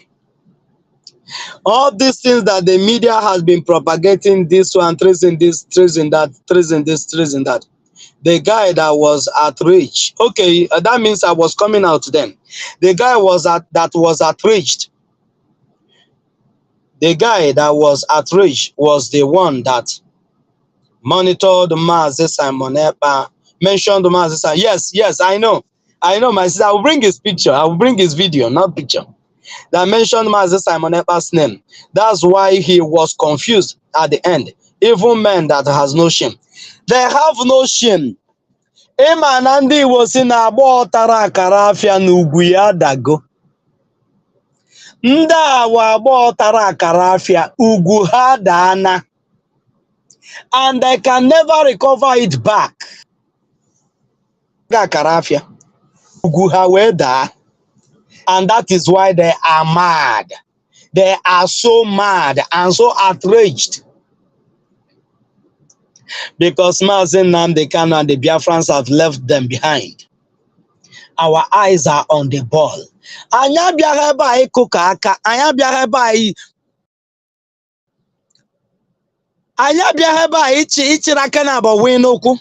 All these things that the media has been propagating, this one, treason this, treason that, treason this, treason that. The guy that was outraged. Okay, that means I was coming out then. The guy that was outraged. The guy that was outraged was the one that monitored Mazi Simon Ekpa, mentioned Mazi Simon. Yes, I know, my sister. I will bring his picture. I will bring his video, not picture. That mentioned Mazi Simon Ekpa's name. That's why he was confused at the end. Evil men that has no shame. They have no shame. Ema na ndị Igbo si na agba ọtara akara afịa n'ugwu ya dago. Ndị awa agba ọtara akara afịa ugwu ha daana. And they can never recover it back. Akara afịa ugwu ha wee daa. And that is why they are mad. They are so mad and so outraged. Because Mazi Nnamdi Kanu and the Biafrans have left them behind. Our eyes are on the ball. Anya bịara ebe a ịkụkọ aka, anya bịara ebe a anya bịara ebe a ịchịrị aka na abọ wee n'okwu.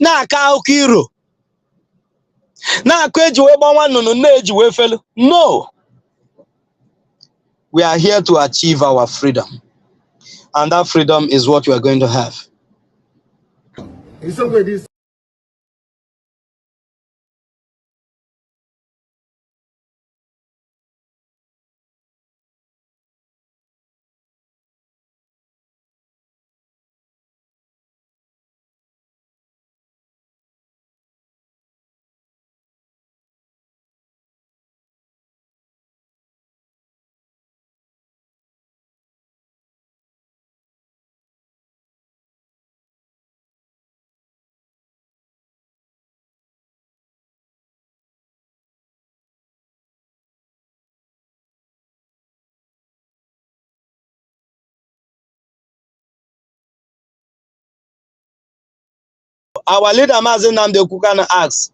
Na-aka akụkọ iro. Na-akụ eji wee gbanwa nnụnụ na-eji wee felu. No. We are here to achieve our freedom. And that freedom is what we are going to have. In some way, this Our leader Mazi Nnamdi Kanu asks,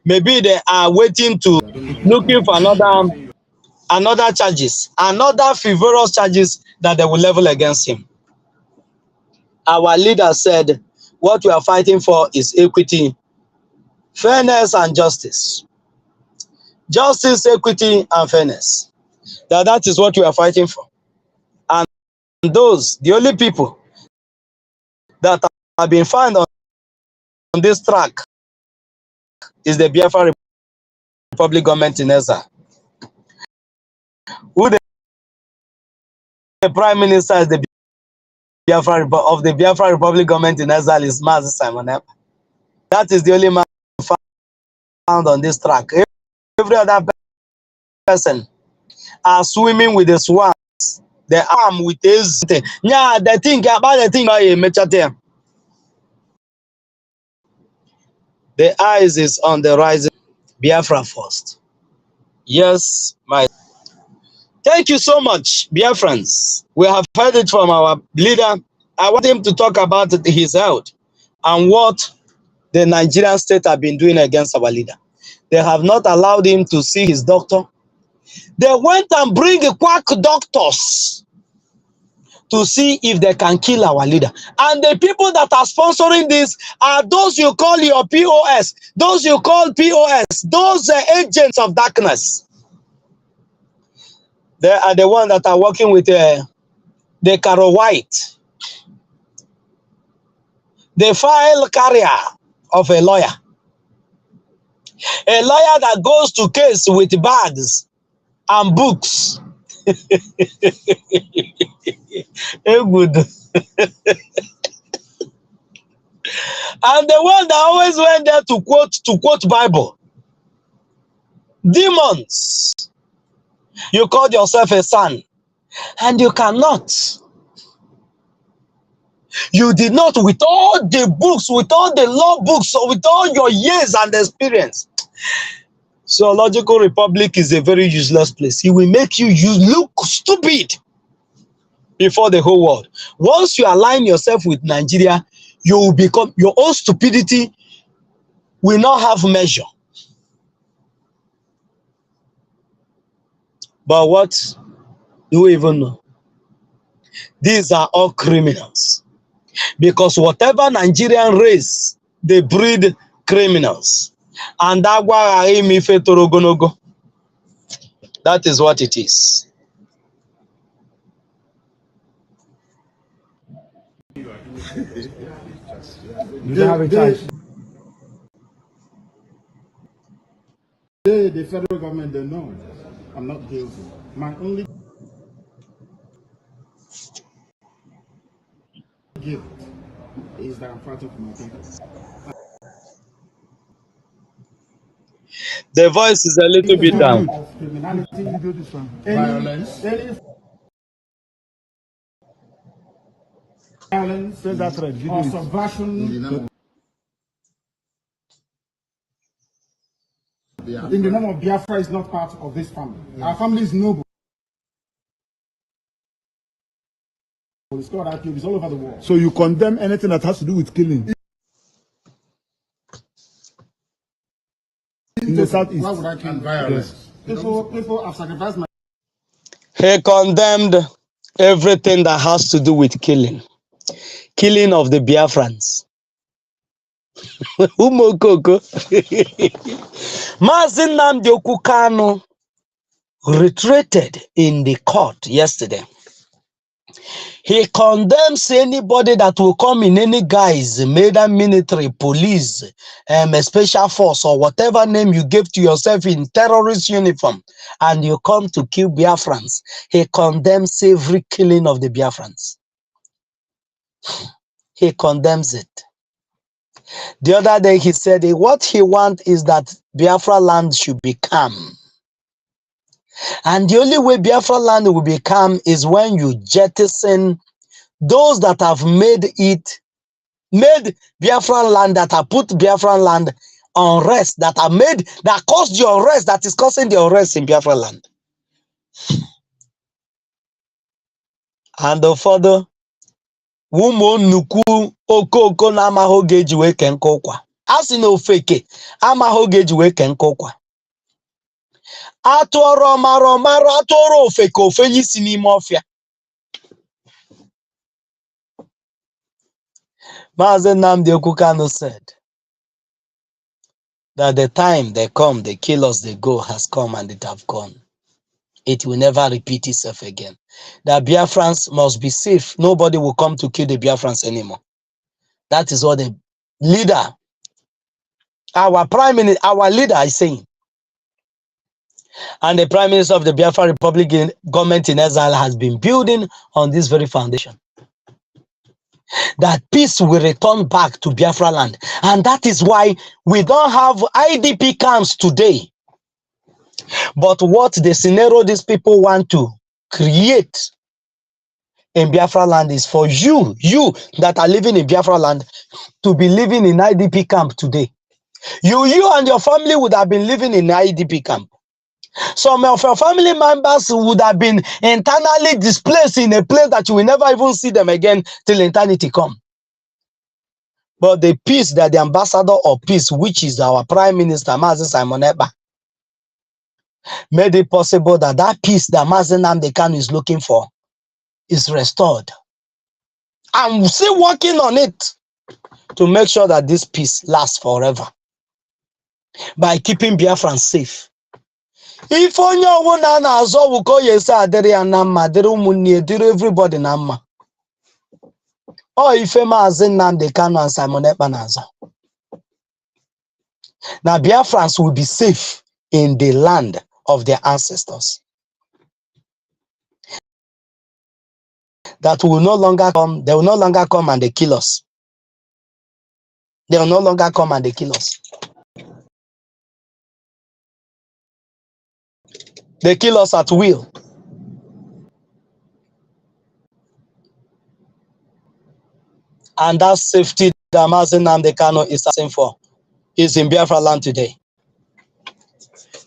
maybe they are waiting to looking for another charges, another frivolous charges that they will level against him. Our leader said, what we are fighting for is equity, fairness, and justice. Justice, equity, and fairness. That is what we are fighting for. And those, the only people that have been found on this track is the Biafra Republic government in Ezra. Who the Prime Minister is the of the Biafra Republic government in Ezra is Mazi Simon Ekpa. That is the only man found on this track. Every other person are swimming with the swans. They arm with his yeah, they think about the thing the eyes is on the rising Biafra first. Yes, my thank you so much, Biafrans. We have heard it from our leader. I want him to talk about his health and what the Nigerian state have been doing against our leader. They have not allowed him to see his doctor. They went and bring quack doctors to see if they can kill our leader. And the people that are sponsoring this are those you call your POS, those you call POS, those agents of darkness. They are the ones that are working with the Caro White, the file carrier of a lawyer that goes to case with bags and books. Good. And the one that always went there to quote Bible. Demons. You called yourself a son, and you cannot. You did not, with all the books, with all the law books, or with all your years and experience. Zoological Republic is a very useless place. It will make you look stupid before the whole world. Once you align yourself with Nigeria, you will become, your own stupidity will not have measure. But what do we even know? These are all criminals. Because whatever Nigerian race, they breed criminals. And that is what it is. You don't have a choice. The federal government, they know I'm not guilty. My only guilt is that I'm fighting for my people. The voice is a little bit down. Of criminality, violence, or subversion in the name of Biafra is not part of this family. Our family is noble. It's called IQ. It's all over the world. So you condemn anything that has to do with killing? In the southeast. Why would I kill violence? People have sacrificed my. He condemned everything that has to do with killing. Killing of the Biafrans. Umokoko. Mazi Nnamdi Kanu retreated in the court yesterday. He condemns anybody that will come in any guise, either military, police, a special force, or whatever name you gave to yourself in terrorist uniform, and you come to kill Biafrans. He condemns every killing of the Biafrans. He condemns it. The other day he said what he wants is that Biafra land should be calm. And the only way Biafra land will be calm is when you jettison those that have made Biafra land, that have put Biafra land on rest, that caused the unrest, that is causing the unrest in Biafra land. And the further, ụmụ nnukwu okoko na amaghị oge eji wee ke nke ụkwa. A sị na ofeke amaghị oge eji wee ke nke ụkwa. Atụọrọ ọmara atụọrọ ofeke ofenye isi n'ime ọfịa. Mazi Nnamdi Kanu said that the time they come, they kill us, they go, has come and it have gone. It will never repeat itself again. The Biafrans must be safe. Nobody will come to kill the Biafrans anymore. That is what the leader, our prime minister, our leader is saying. And the prime minister of the Biafra Republic government in exile has been building on this very foundation. That peace will return back to Biafra land. And that is why we don't have IDP camps today. But what the scenario these people want to create in Biafra land is for you that are living in Biafra land to be living in IDP camp today. You and your family would have been living in IDP camp. Some of your family members would have been internally displaced in a place that you will never even see them again till eternity come. But the peace that the ambassador of peace, which is our prime minister, Mazi Simon Ekpa, made it possible that peace that Mazi Nnamdi Kanu is looking for is restored. I'm still working on it to make sure that this peace lasts forever by keeping Biafrans safe. If onye ọbụla na-azọ bụ ka o yesi adịrị ya na mma, dịrị ụmụnne, dịrị everybody na mma. Ọ ife Maazị Nnamdi Kanu and Simon Ekpa na-azọ. Now Biafrans will be safe in the land of their ancestors. That will no longer come, they will no longer come and they kill us. They will no longer come and they kill us. They kill us at will. And that safety that Maazị Nnamdi Kanu is asking for is in Biafra land today.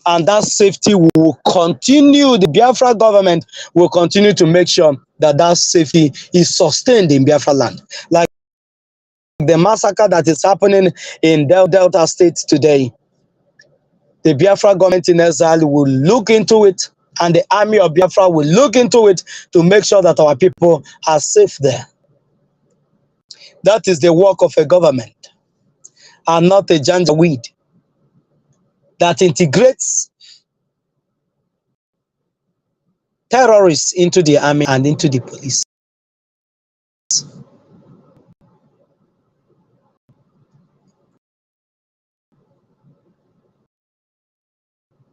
And that safety will continue. The Biafra government will continue to make sure that that safety is sustained in Biafra land. Like the massacre that is happening in Delta State today, the Biafra government in exile will look into it, and the army of Biafra will look into it to make sure that our people are safe there. That is the work of a government, and not a janjaweed that integrates terrorists into the army and into the police.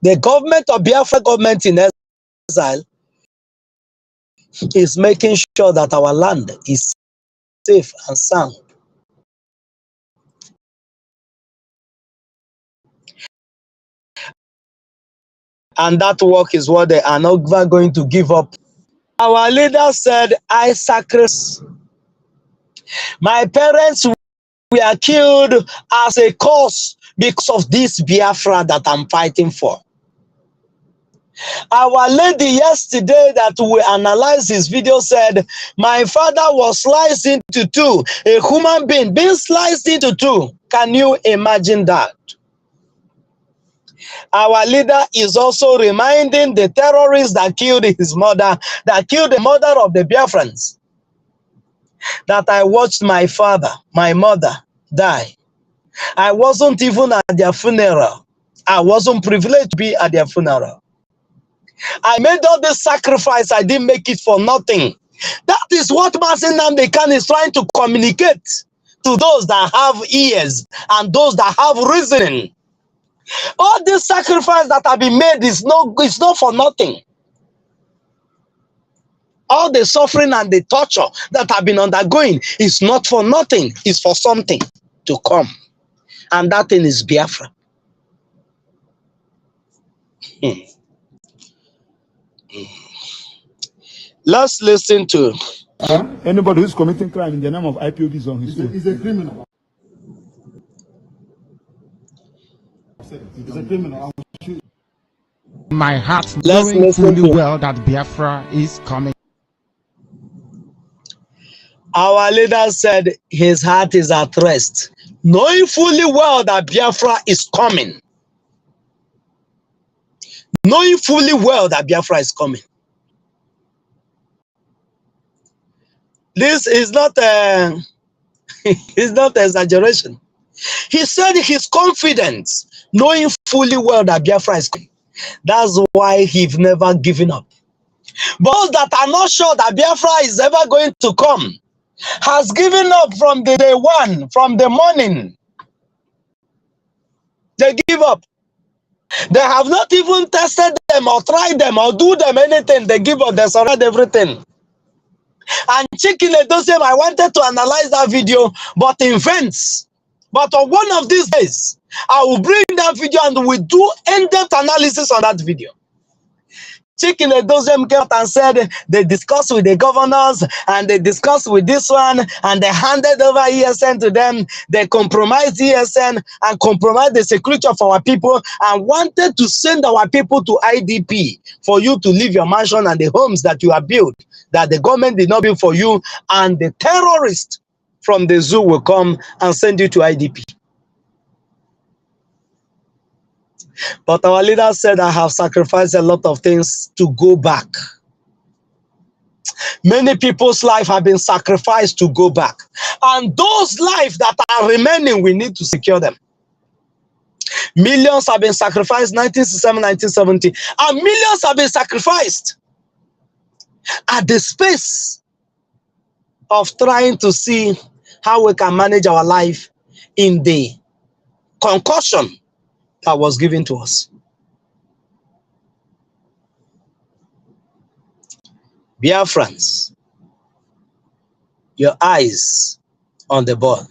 The government of Biafra government in exile is making sure that our land is safe and sound. And that work is what they are not going to give up. Our leader said, I sacrifice. My parents were killed as a cause because of this Biafra that I'm fighting for. Our lady yesterday that we analyzed this video said, my father was sliced into two, a human being being sliced into two. Can you imagine that? Our leader is also reminding the terrorists that killed his mother, that killed the mother of the Biafrans, that I watched my father, my mother die. I wasn't even at their funeral. I wasn't privileged to be at their funeral. I made all this sacrifice. I didn't make it for nothing. That is what Maazị Nnamdi Kanu is trying to communicate to those that have ears and those that have reasoning. All this sacrifice that have been made is not for nothing. All the suffering and the torture that have been undergoing is not for nothing. It's for something to come. And that thing is Biafra. Let's listen to anybody who's committing crime in the name of IPOB is on his own. He's a criminal. He's a criminal. My heart knowing fully well that Biafra is coming. Our leader said his heart is at rest, knowing fully well that Biafra is coming. Knowing fully well that Biafra is coming. This is not it's not exaggeration. He said he's confident, knowing fully well that Biafra is coming. That's why he's never given up. But those that are not sure that Biafra is ever going to come has given up from the day one, from the morning. They give up. They have not even tested them or tried them or do them anything. They give up. They surrender everything. And Chicken Edosem, I wanted to analyze that video, but in vain. But on one of these days, I will bring that video and we do in-depth analysis on that video. Chicken Edosem came out and said they discussed with the governors and they discussed with this one and they handed over ESN to them. They compromised ESN and compromised the security of our people and wanted to send our people to IDP for you to leave your mansion and the homes that you have built, that the government did not build for you, and the terrorists from the zoo will come and send you to IDP. But our leader said, I have sacrificed a lot of things to go back. Many people's life have been sacrificed to go back. And those lives that are remaining, we need to secure them. Millions have been sacrificed 1967, 1970, and millions have been sacrificed at the space of trying to see how we can manage our life in the concussion that was given to us. Biafrans, your eyes on the ball.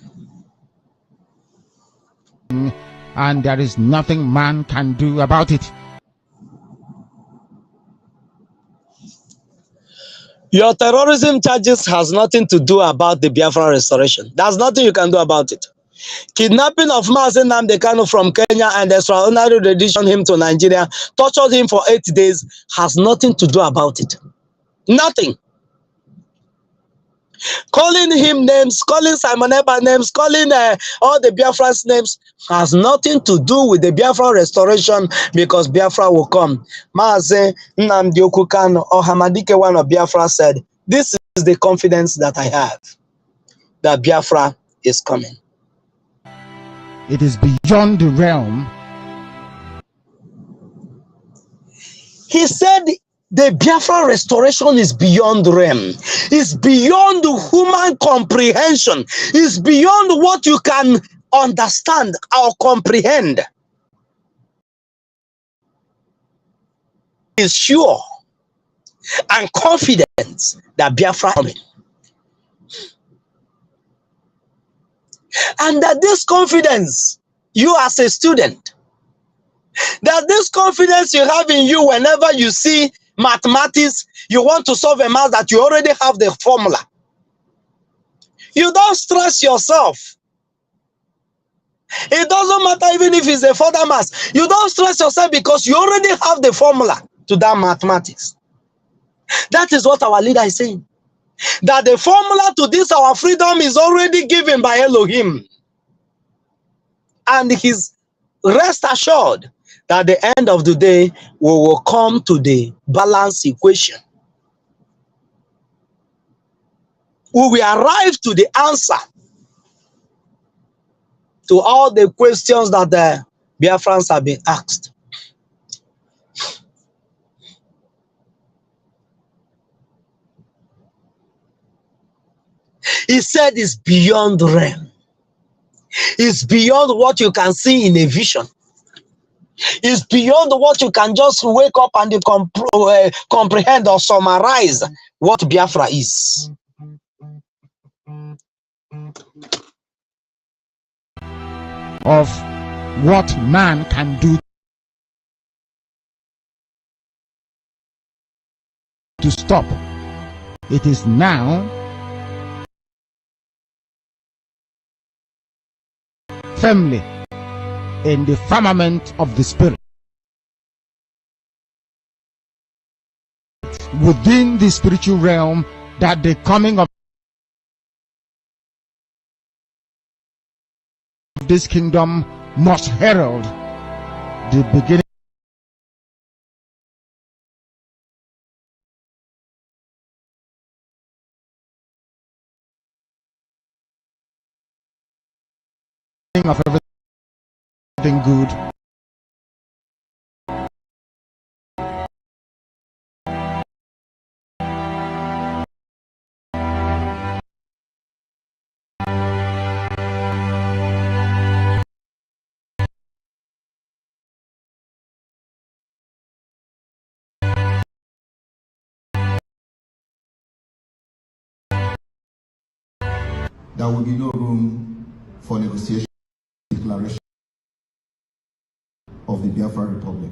And there is nothing man can do about it. Your terrorism charges has nothing to do about the Biafra restoration. There's nothing you can do about it. Kidnapping of Mazen Nnamdi Kanu from Kenya and extraordinary rendition him to Nigeria, tortured him for 8 days, has nothing to do about it. Nothing. Calling him names, calling Simon Ekpa names, calling all the Biafra's names has nothing to do with the Biafra restoration, because Biafra will come. Mazen Nnamdi Kanu or Hamadike, one of Biafra, said, "This is the confidence that I have, that Biafra is coming." It is beyond the realm. He said the Biafra restoration is beyond realm. It's beyond human comprehension. It's beyond what you can understand or comprehend. He is sure and confident that Biafra is coming. And that this confidence, you as a student, that this confidence you have in you, whenever you see mathematics, you want to solve a math that you already have the formula. You don't stress yourself. It doesn't matter even if it's a further math. You don't stress yourself because you already have the formula to that mathematics. That is what our leader is saying. That the formula to this our freedom is already given by Elohim. And he's rest assured that at the end of the day, we will come to the balance equation. We will arrive to the answer to all the questions that the Biafrans have been asked. He said it's beyond realm. It's beyond what you can see in a vision. It's beyond what you can just wake up and comprehend or summarize what Biafra is. Of what man can do to stop. It is now firmly in the firmament of the spirit, within the spiritual realm, that the coming of this kingdom must herald the beginning of everything good. There will be no room for negotiation declaration of the Biafra Republic.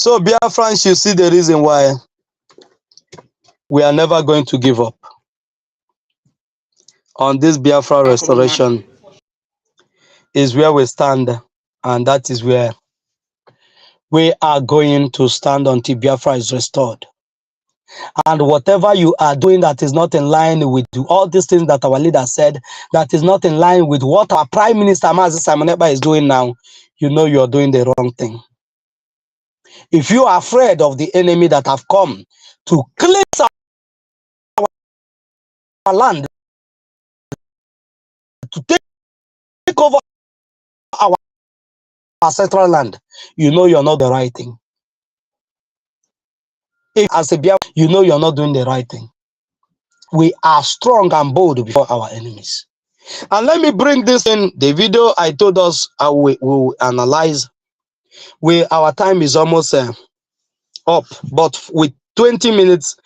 So, Biafrans, you see the reason why we are never going to give up on this Biafra restoration is where we stand, and that is where we are going to stand until Biafra is restored. And whatever you are doing that is not in line with all these things that our leader said, that is not in line with what our Prime Minister Mazi Simon Ekpa is doing now, you know you're doing the wrong thing. If you are afraid of the enemy that have come to cleanse our land, to take over our ancestral land, you know you're not the right thing. As a Biafra, you know you're not doing the right thing. We are strong and bold before our enemies. And let me bring this in. The video I told us we will analyze. Our time is almost up, but with 20 minutes,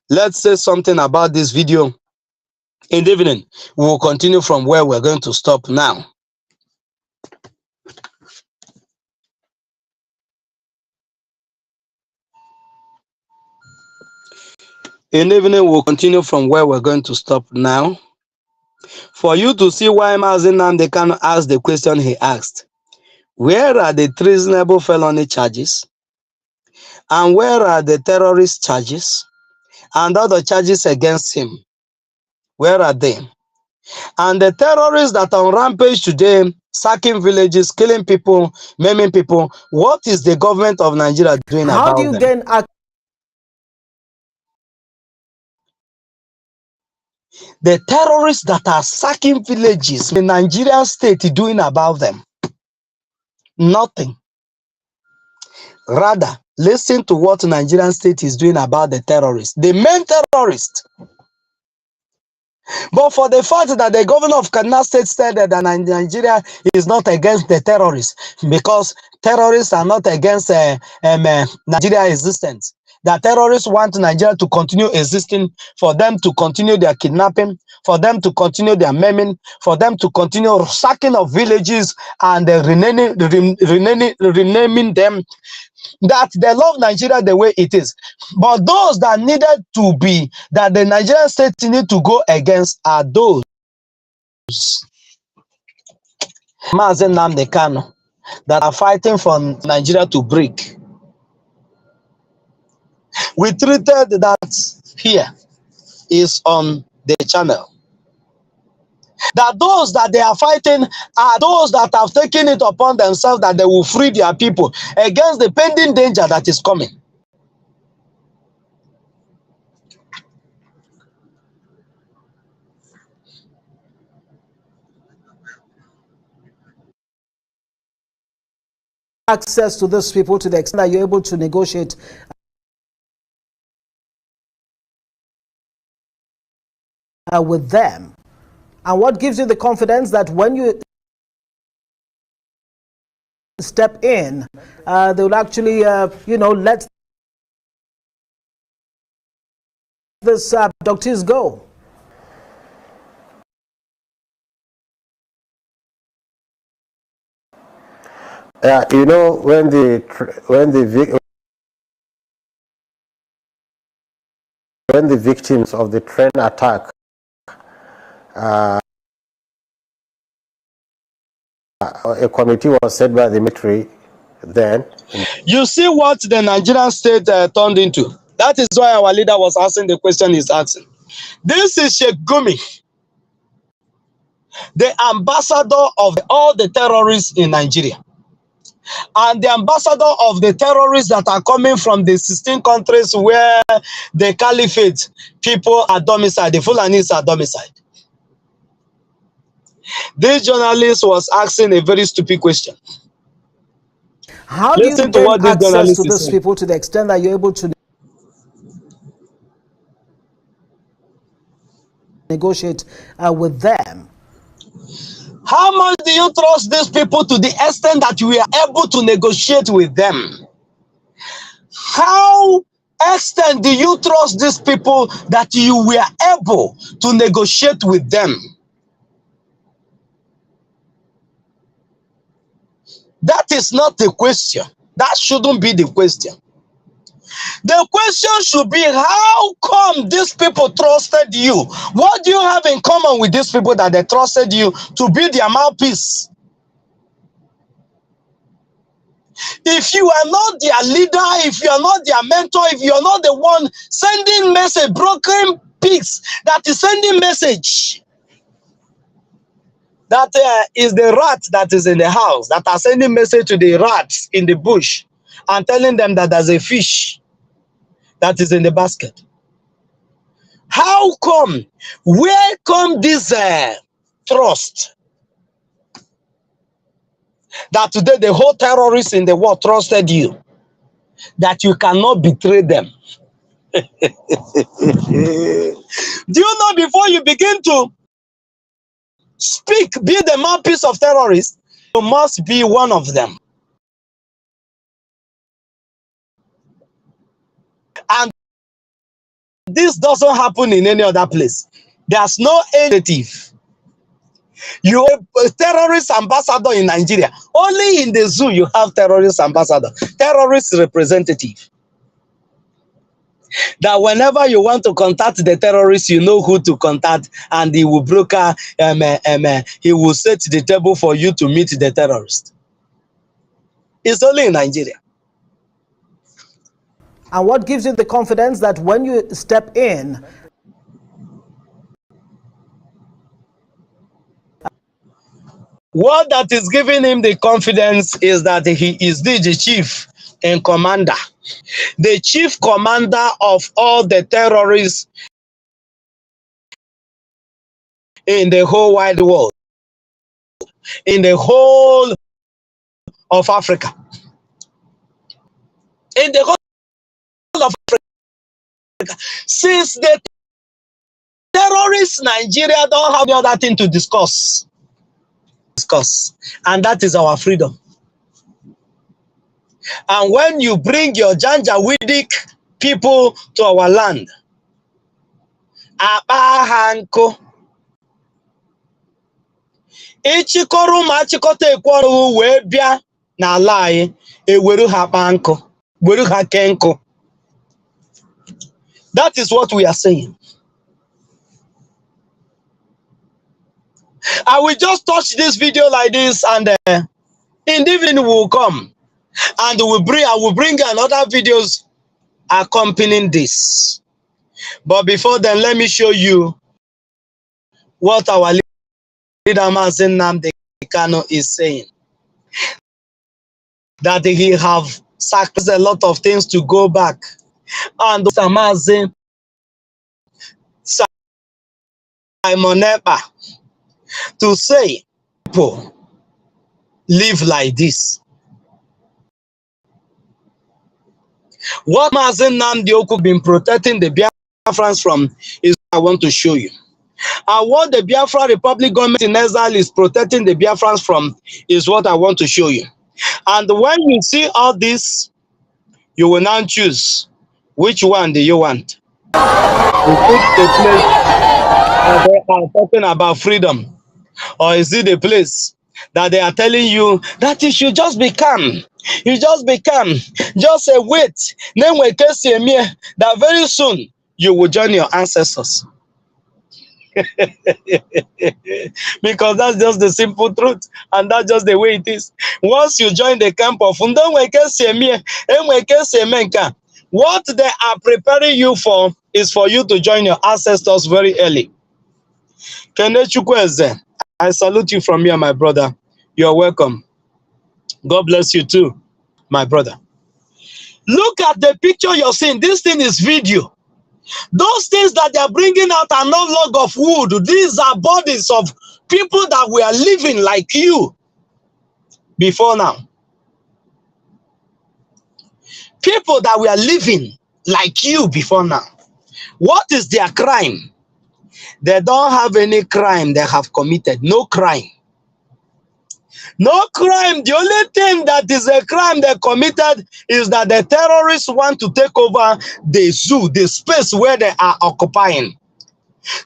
let's say something about this video. In the evening, we will continue from where we're going to stop now. In the evening, we'll continue from where we're going to stop now. For you to see why Mazi Nnamdi Kanu asked the question he asked. Where are the treasonable felony charges? And where are the terrorist charges? And other charges against him? Where are they? And the terrorists that are on rampage today, sacking villages, killing people, maiming people, what is the government of Nigeria doing about them? How do you gain access? The terrorists that are sacking villages, the Nigerian state doing about them? Nothing. Rather, listen to what Nigerian state is doing about the terrorists, the main terrorists. But for the fact that the governor of Kaduna State said that Nigeria is not against the terrorists, because terrorists are not against Nigeria existence. The terrorists want Nigeria to continue existing, for them to continue their kidnapping, for them to continue their maiming, for them to continue sacking of villages and renaming them. That they love Nigeria the way it is. But those that needed to be, that the Nigerian state need to go against are those Mazi Nnamdi Kanu that are fighting for Nigeria to break. We treated that here is on the channel. That those that they are fighting are those that have taken it upon themselves that they will free their people against the pending danger that is coming. Access to those people to the extent that you're able to negotiate with them? And what gives you the confidence that when you step in, they will actually, let this abductees go? You know, when the victims of the train attack a committee was set by the military then. You see what the Nigerian state turned into. That is why our leader was asking the question he's asking. This is Sheikh Gumi, the ambassador of all the terrorists in Nigeria, and the ambassador of the terrorists that are coming from the 16 countries where the caliphate people are domiciled, the Fulanis are domiciled. This journalist was asking a very stupid question. How do you gain access to those people to the extent that you're able to negotiate with them? How much do you trust these people to the extent that you are able to negotiate with them? How extent do you trust these people that you were able to negotiate with them? That is not the question. That shouldn't be the question. The question should be, how come these people trusted you? What do you have in common with these people that they trusted you to be their mouthpiece? If you are not their leader, if you are not their mentor, if you are not the one sending message, broken pigs that is sending message, that is the rat that is in the house, that are sending message to the rats in the bush and telling them that there's a fish that is in the basket. How come? Where come this trust? That today the whole terrorists in the world trusted you, that you cannot betray them. Do you know, before you begin to speak, be the mouthpiece of terrorists, you must be one of them. And this doesn't happen in any other place. There's no initiative. You are a terrorist ambassador in Nigeria. Only in the zoo you have terrorist ambassador, terrorist representative. That whenever you want to contact the terrorist, you know who to contact, and he will broker, he will set the table for you to meet the terrorist. It's only in Nigeria. And what gives you the confidence that when you step in, what that is giving him the confidence is that he is the chief and commander, the chief commander of all the terrorists in the whole wide world, in the whole of Africa, in the whole of Africa. Since the terrorists, Nigeria don't have the other thing to discuss, and that is our freedom. And when you bring your Janjaweedic people to our land, Abahanko, Ichikoru machikote ekworu webia na lai eweru hapanko, weru hakenko. That is what we are saying. I will just touch this video like this, and in the evening will come, and I will bring another videos accompanying this. But before then, let me show you what our leader Mazen Nnamdi Kanu is saying. That he have sacrificed a lot of things to go back, and Mazen Simon Ekpa to say people live like this. What Mazen Nnamdi been protecting the Biafrans from is what I want to show you. And what the Biafra Republic government in exile is protecting the Biafrans from is what I want to show you. And when you see all this, you will now choose which one do you want. You pick the place that they are talking about freedom, or is it the place that they are telling you that you should just be calm? You just be calm, just wait. Then we can see that very soon you will join your ancestors. Because that's just the simple truth, and that's just the way it is. Once you join the camp of what they are preparing you for is for you to join your ancestors very early. I salute you from here, my brother. You're welcome. God bless you too, my brother. Look at the picture you're seeing. This thing is video. Those things that they are bringing out are not log of wood. These are bodies of people that were living like you before now. People that were living like you before now. What is their crime? They don't have any crime they have committed. No crime. No crime. The only thing that is a crime they committed is that the terrorists want to take over the zoo, the space where they are occupying.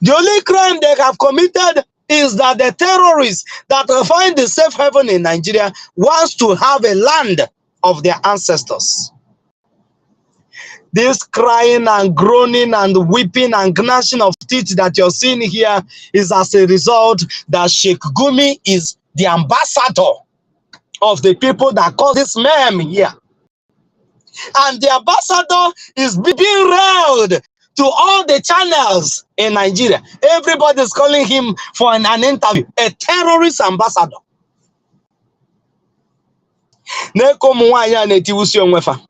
The only crime they have committed is that the terrorists that find the safe haven in Nigeria wants to have a land of their ancestors. This crying and groaning and weeping and gnashing of teeth that you're seeing here is as a result that Sheikh Gumi is the ambassador of the people that cause this meme here. And the ambassador is being railed to all the channels in Nigeria. Everybody's calling him for an interview. A terrorist ambassador. Neko mwanya netiwusi onwefa.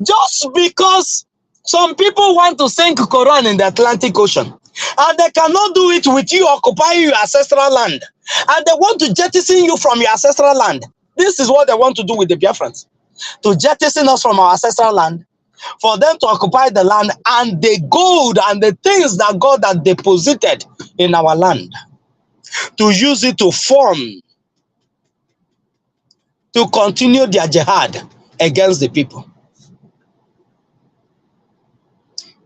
Just because some people want to sink Quran in the Atlantic Ocean, and they cannot do it with you occupying your ancestral land, and they want to jettison you from your ancestral land. This is what they want to do with the Biafrans, to jettison us from our ancestral land, for them to occupy the land and the gold and the things that God had deposited in our land, to use it to form, to continue their jihad against the people.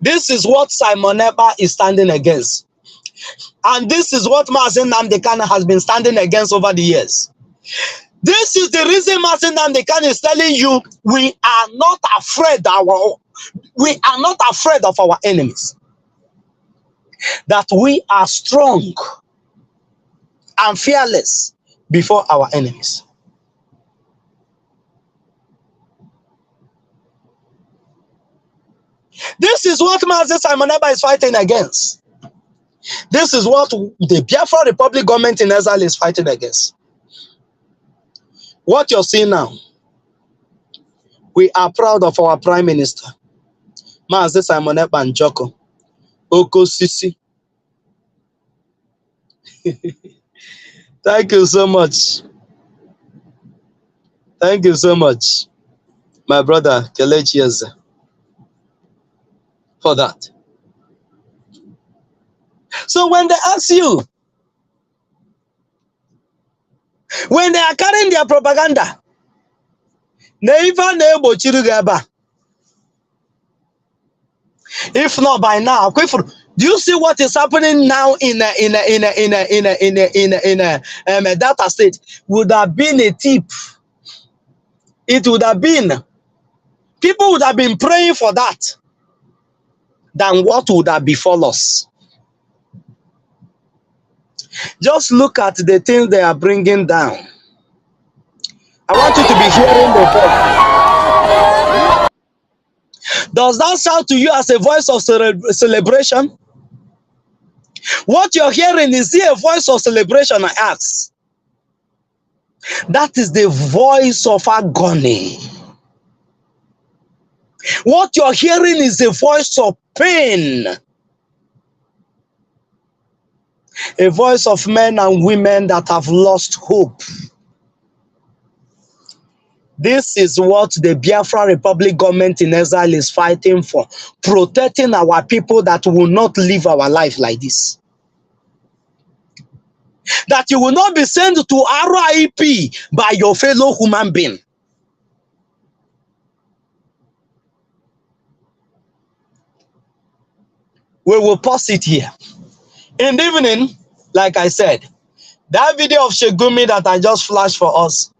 This is what Simon Ekpa is standing against. And this is what Mazen Namdekan has been standing against over the years. This is the reason Mazen Namdekan is telling you we are not afraid of our enemies. That we are strong and fearless before our enemies. This is what Mazen Simon Ekpa is fighting against. This is what the Biafra Republic government in exile is fighting against. What you're seeing now, we are proud of our Prime Minister, Mazen Simon Ekpa and Joko Okosisi. Thank you so much. Thank you so much, my brother Kelechi Eze, for that. So when they ask you, when they are carrying their propaganda, if not by now, do you see what is happening now in a data state? Would have been a tip. It would have been, people would have been praying for that than what would have befall us. Just look at the things they are bringing down. I want you to be hearing the voice. Does that sound to you as a voice of celebration? What you're hearing, is it a voice of celebration, I ask? That is the voice of agony. What you're hearing is the voice of pain. A voice of men and women that have lost hope. This is what the Biafra Republic government in exile is fighting for. Protecting our people that will not live our life like this. That you will not be sent to RIP by your fellow human being. We will pause it here. In the evening, like I said, that video of Sheikh Gumi that I just flashed for us,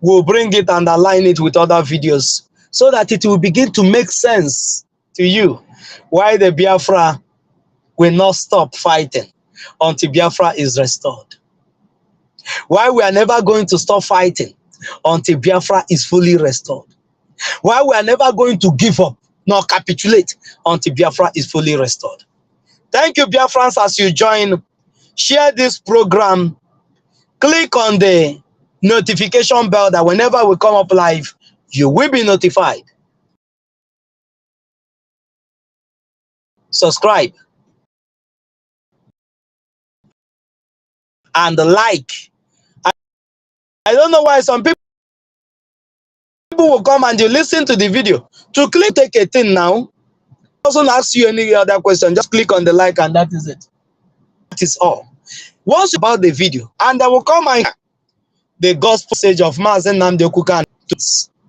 we'll bring it and align it with other videos so that it will begin to make sense to you why the Biafra will not stop fighting until Biafra is restored. Why we are never going to stop fighting until Biafra is fully restored. Why we are never going to give up nor capitulate until Biafra is fully restored. Thank you, Biafrans, as you join. Share this program. Click on the notification bell that whenever we come up live, you will be notified. Subscribe. And like. I don't know why some people will come and you listen to the video. To click take a thing now. Doesn't ask you any other question. Just click on the like and that is it. That is all. Once about the video, and I will come and the gospel message of Mazen Namdekan,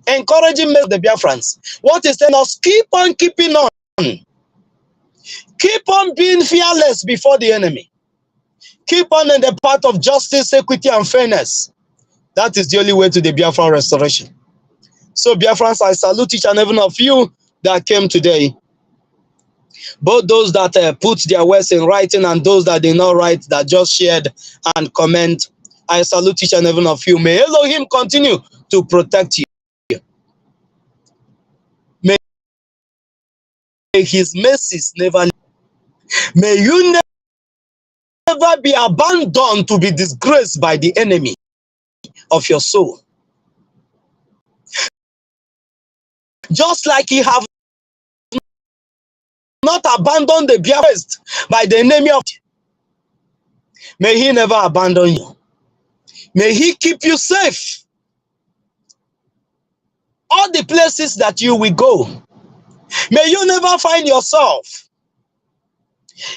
encouraging the Biafrans. What is telling us? Keep on keeping on. Keep on being fearless before the enemy. Keep on in the path of justice, equity, and fairness. That is the only way to the Biafran restoration. So Biafrans, I salute each and every one of you that came today. Both those that put their words in writing and those that did not write, that just shared and comment. I salute each and every one of you. May Elohim continue to protect you. May his mercies never leave. May you never be abandoned to be disgraced by the enemy of your soul. Just like he have not abandoned the Biafrans by the enemy of, may he never abandon you. May he keep you safe. All the places that you will go, may you never find yourself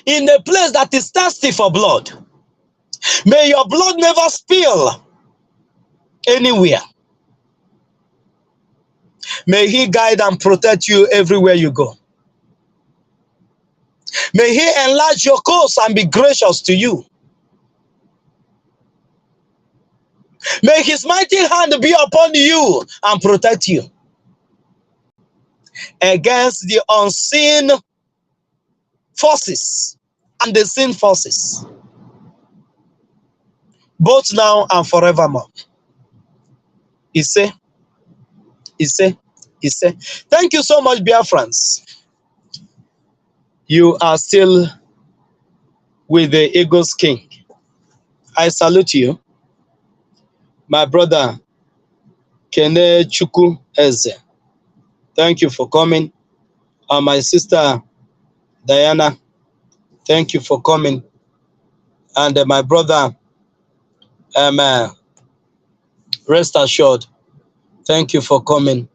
in a place that is thirsty for blood. May your blood never spill anywhere. May he guide and protect you everywhere you go. May he enlarge your course and be gracious to you. May his mighty hand be upon you and protect you against the unseen forces and the seen forces, both now and forevermore. He say. Thank you so much, Biafrans. You are still with the Eagles King. I salute you. My brother, Kene Chuku Eze. Thank you for coming. And my sister, Diana. Thank you for coming. And my brother, rest assured. Thank you for coming.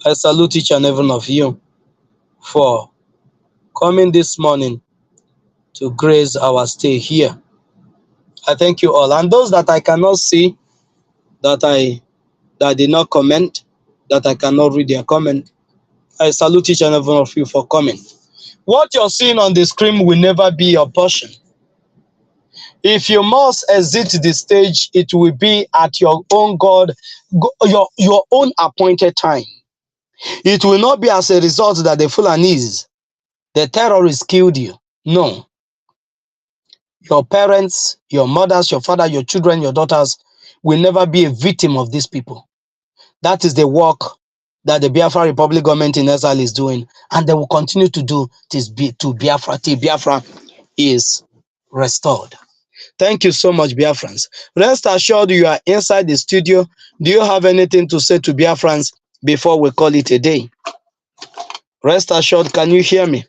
I salute each and every one of you for coming this morning to grace our stay here. I thank you all. And those that I cannot see, that did not comment, that I cannot read their comment, I salute each and every one of you for coming. What you're seeing on the screen will never be your portion. If you must exit the stage, it will be at your own your own appointed time. It will not be as a result that the Fulanis, the terrorists, killed you. No. Your parents, your mothers, your father, your children, your daughters will never be a victim of these people. That is the work that the Biafra Republic government in exile is doing, and they will continue to do till Biafra is restored. Thank you so much, Biafrans. Rest assured you are inside the studio. Do you have anything to say to Biafrans before we call it a day? Rest assured, can you hear me?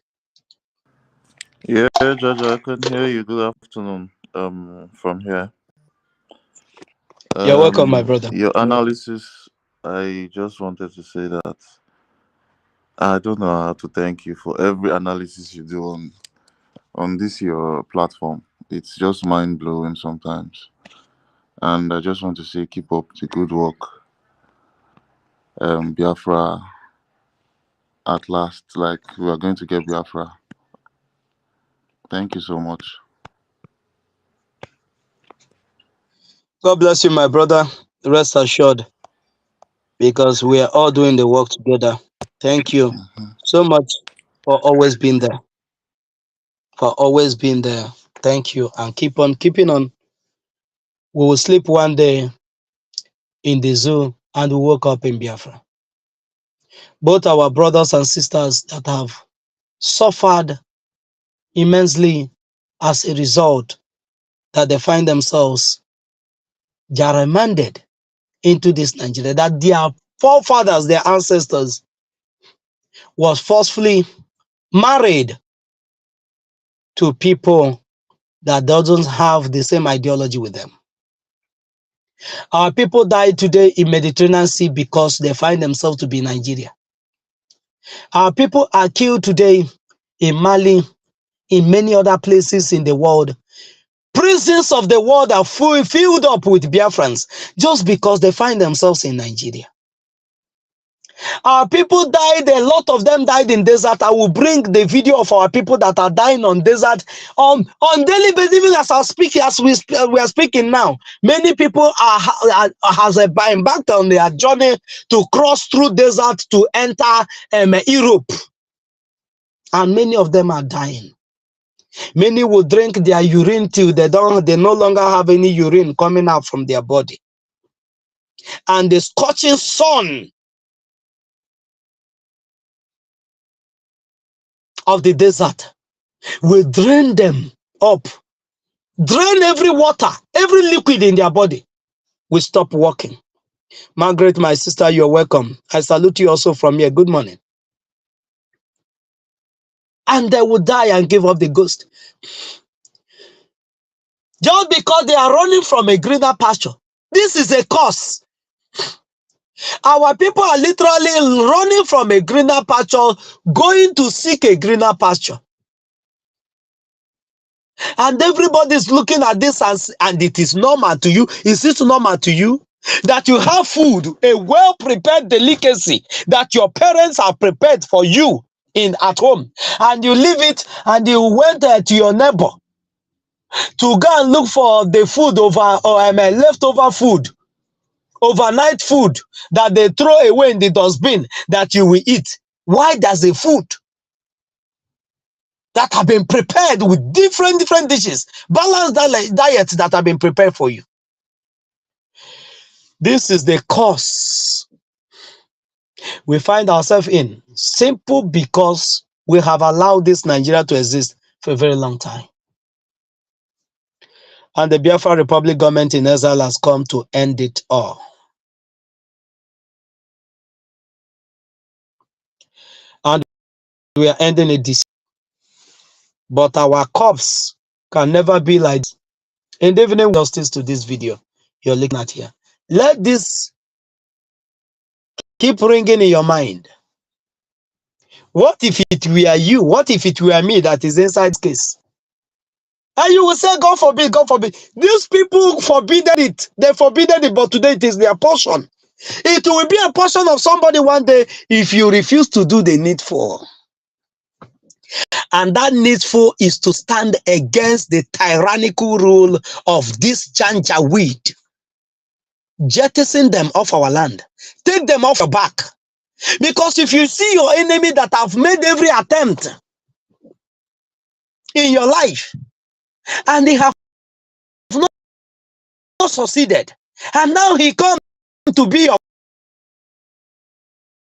Yeah, Judge, I can hear you. Good afternoon. From here. You're welcome, my brother. Your analysis, I just wanted to say that I don't know how to thank you for every analysis you do on this your platform. It's just mind blowing sometimes, and I just want to say keep up the good work. Biafra, at last, like we are going to get Biafra. Thank you so much. God bless you, my brother. Rest assured, because we are all doing the work together. Thank you so much for always being there. Thank you, and keep on keeping on. We will sleep one day in the zoo and we woke up in Biafra. Both our brothers and sisters that have suffered immensely as a result that they find themselves gerrymandered into this Nigeria, that their forefathers, their ancestors, was forcefully married to people that doesn't have the same ideology with them. Our people die today in Mediterranean Sea because they find themselves to be in Nigeria. Our people are killed today in Mali, in many other places in the world. Prisons of the world are filled up with Biafrans just because they find themselves in Nigeria. Our people died, a lot of them died in desert. I will bring the video of our people that are dying on desert on daily basis. Even as I speak, as we are speaking now, many people has embarked on their journey to cross through desert to enter Europe, and many of them are dying. Many will drink their urine till they no longer have any urine coming out from their body, and the scorching sun of the desert will drain them up, drain every water, every liquid in their body will stop working. Margaret, my sister, you're welcome. I salute you also from here. Good morning. And they will die and give up the ghost. Just because they are running from a greener pasture. This is a curse. Our people are literally running from a greener pasture, going to seek a greener pasture. And everybody's looking at this and it is normal to you. Is it normal to you that you have food, a well-prepared delicacy that your parents have prepared for you at home, and you leave it and you went to your neighbor to go and look for the food leftover food, overnight food that they throw away in the dustbin that you will eat? Why does the food that have been prepared with different dishes, balanced diets that have been prepared for you? This is the cause we find ourselves in, simple because we have allowed this Nigeria to exist for a very long time. And the Biafra Republic government in exile has come to end it all. And we are ending it this year. But our corpse can never be like this. And even justice to this video you're looking at here. Let this keep ringing in your mind. What if it were you? What if it were me that is inside this case? And you will say, God forbid, God forbid. These people forbidden it. They forbidden it, but today it is their portion. It will be a portion of somebody one day if you refuse to do the needful. And that needful is to stand against the tyrannical rule of this janjaweed. Jettison them off our land. Take them off your back. Because if you see your enemy that have made every attempt in your life, and they have not succeeded, and now he comes to be your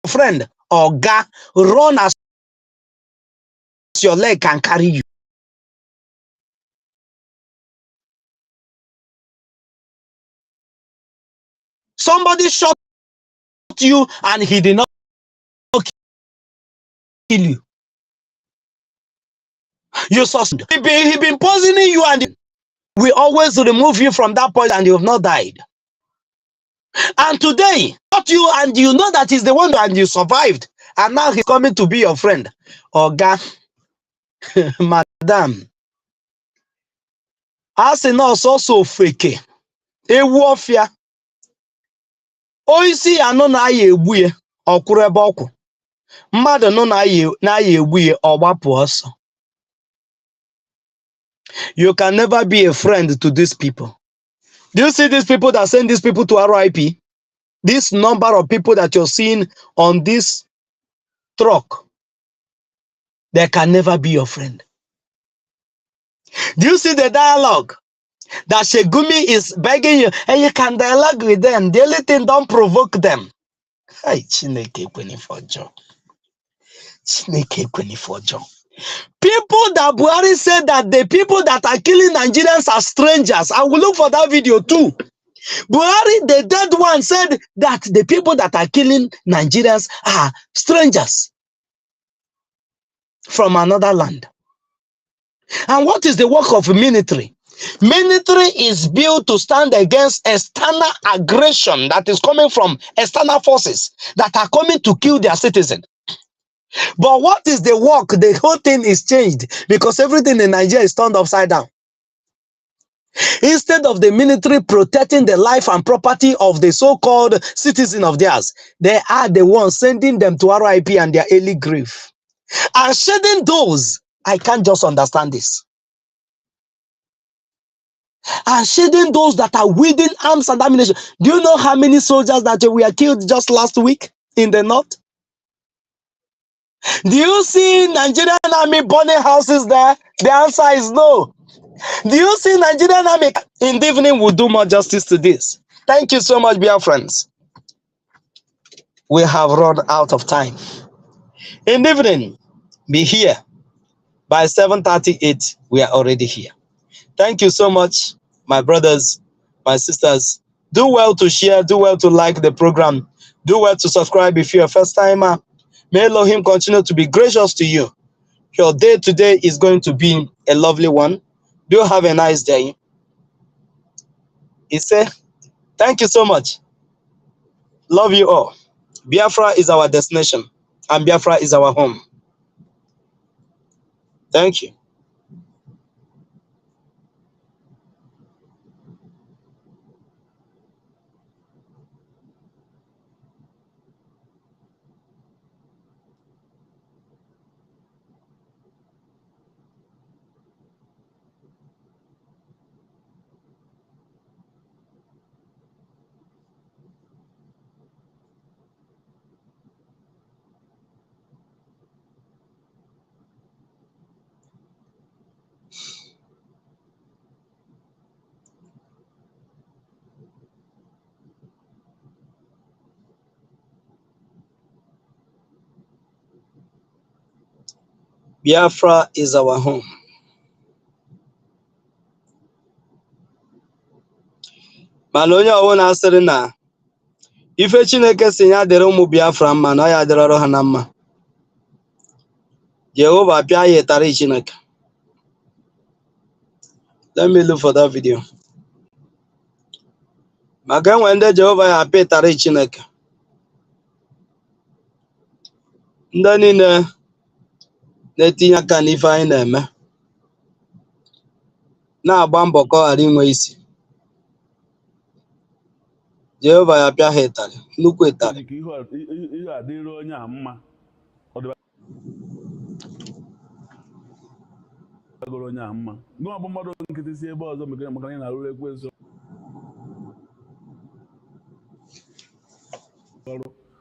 friend or guy, run as your leg can carry you. Somebody shot you and he did not kill you. You succeed. He been poisoning you, and we always remove you from that point and you have not died. And today, not you, and you know that he's the one and you survived. And now he's coming to be your friend. Oga, madam. As in us also fake. Ewofia. Oisi ano na aye ebuye. Okuru ebe okwu. Mmadụ no na aye ebuye ọgbapụ ọsọ. You can never be a friend to these people. Do you see these people that send these people to RIP? This number of people that you're seeing on this truck, they can never be your friend. Do you see the dialogue that Shegumi is begging you, and you can dialogue with them? The only thing, don't provoke them. Hey, Chineke kweni fojo. Chineke kweni fojo. People that Buhari said that the people that are killing Nigerians are strangers. I will look for that video too. Buhari, the dead one, said that the people that are killing Nigerians are strangers from another land. And what is the work of military? Military is built to stand against external aggression that is coming from external forces that are coming to kill their citizens. But what is the work? The whole thing is changed because everything in Nigeria is turned upside down. Instead of the military protecting the life and property of the so-called citizen of theirs, they are the ones sending them to RIP and their early grave. And shedding those, I can't just understand this. And shedding those that are wielding arms and ammunition. Do you know how many soldiers that were killed just last week in the north? Do you see Nigerian army burning houses there? The answer is no. Do you see Nigerian army? In the evening, we'll do more justice to this. Thank you so much, dear friends. We have run out of time. In the evening, be here. By 7:38, we are already here. Thank you so much, my brothers, my sisters. Do well to share, do well to like the program. Do well to subscribe if you're a first timer. May Elohim continue to be gracious to you. Your day today is going to be a lovely one. Do have a nice day. Ise, thank you so much. Love you all. Biafra is our destination, and Biafra is our home. Thank you. Biafra is our home. Mana onye ọwụna asịrị na ife Chineke si ya dịrị ụmụ Biafra mma na ya dịrọrọ ha na mma. Jehova pịa ya ịtarị Chineke. Let me look for that video. Maka enwe ndị Jehova ya apịa ịtarị Chineke. Ndị niile na-etinye aka n'ife anyị na-eme, na-agba mbọ ka ọ ghara inwe isi. Jehova ya pịa ha ịtarị, nnukwu ịtarị.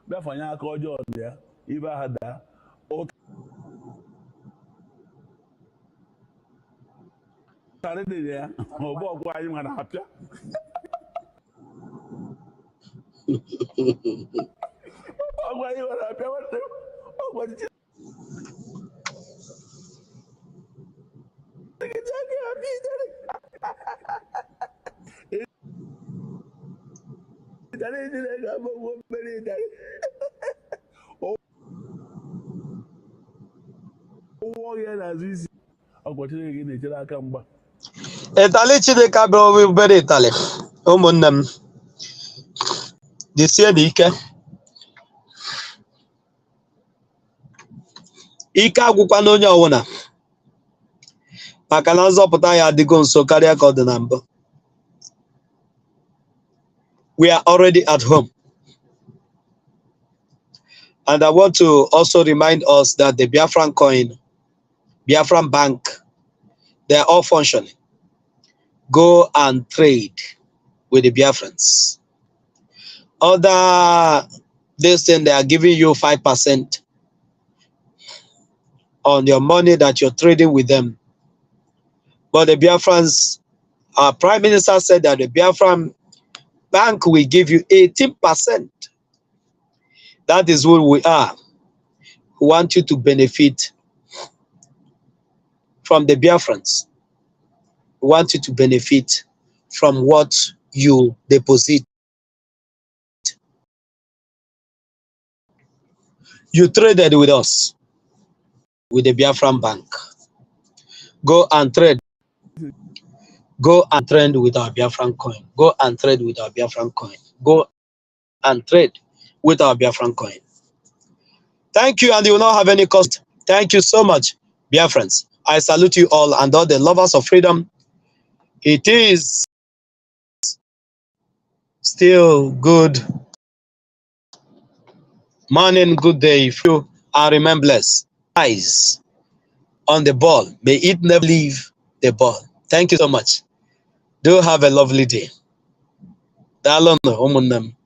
Bịafanye aka ọjọọ dị ya, ibe ha daa. Ụtarị dị ya, ọbụ ọgwụ anyị ma na-apịa. Ọgwụ anyị ma na-apịa nwanne m. Ọgwụ anyị Ịtalị Chineke abịara obere ịtalị. Ụmụnne m, jisie n'ike. Ike agwụkwa n'onye ọwụna, maka na nzọpụta ya adịgo nso karịa ka ọ dị na mbụ. We are already at home. And I want to also remind us that the Biafran coin, Biafran bank, they are all functioning. Go and trade with the Biafrans. Other, this thing, they are giving you 5% on your money that you're trading with them. But the Biafrans, our Prime Minister said that the Biafran bank will give you 18%. That is who we are. We want you to benefit from the Biafrans. We want you to benefit from what you deposit. You traded with us, with the Biafran bank. Go and trade. Go and trade with our Biafran coin. Go and trade with our Biafran coin. Go and trade with our Biafran coin. Thank you, and you will not have any cost. Thank you so much, Biafrans. I salute you all and all the lovers of freedom. It is still good morning, good day. If you are remember blessed, eyes on the ball. May it never leave the ball. Thank you so much. Do have a lovely day. Daalụ ụmụnne m.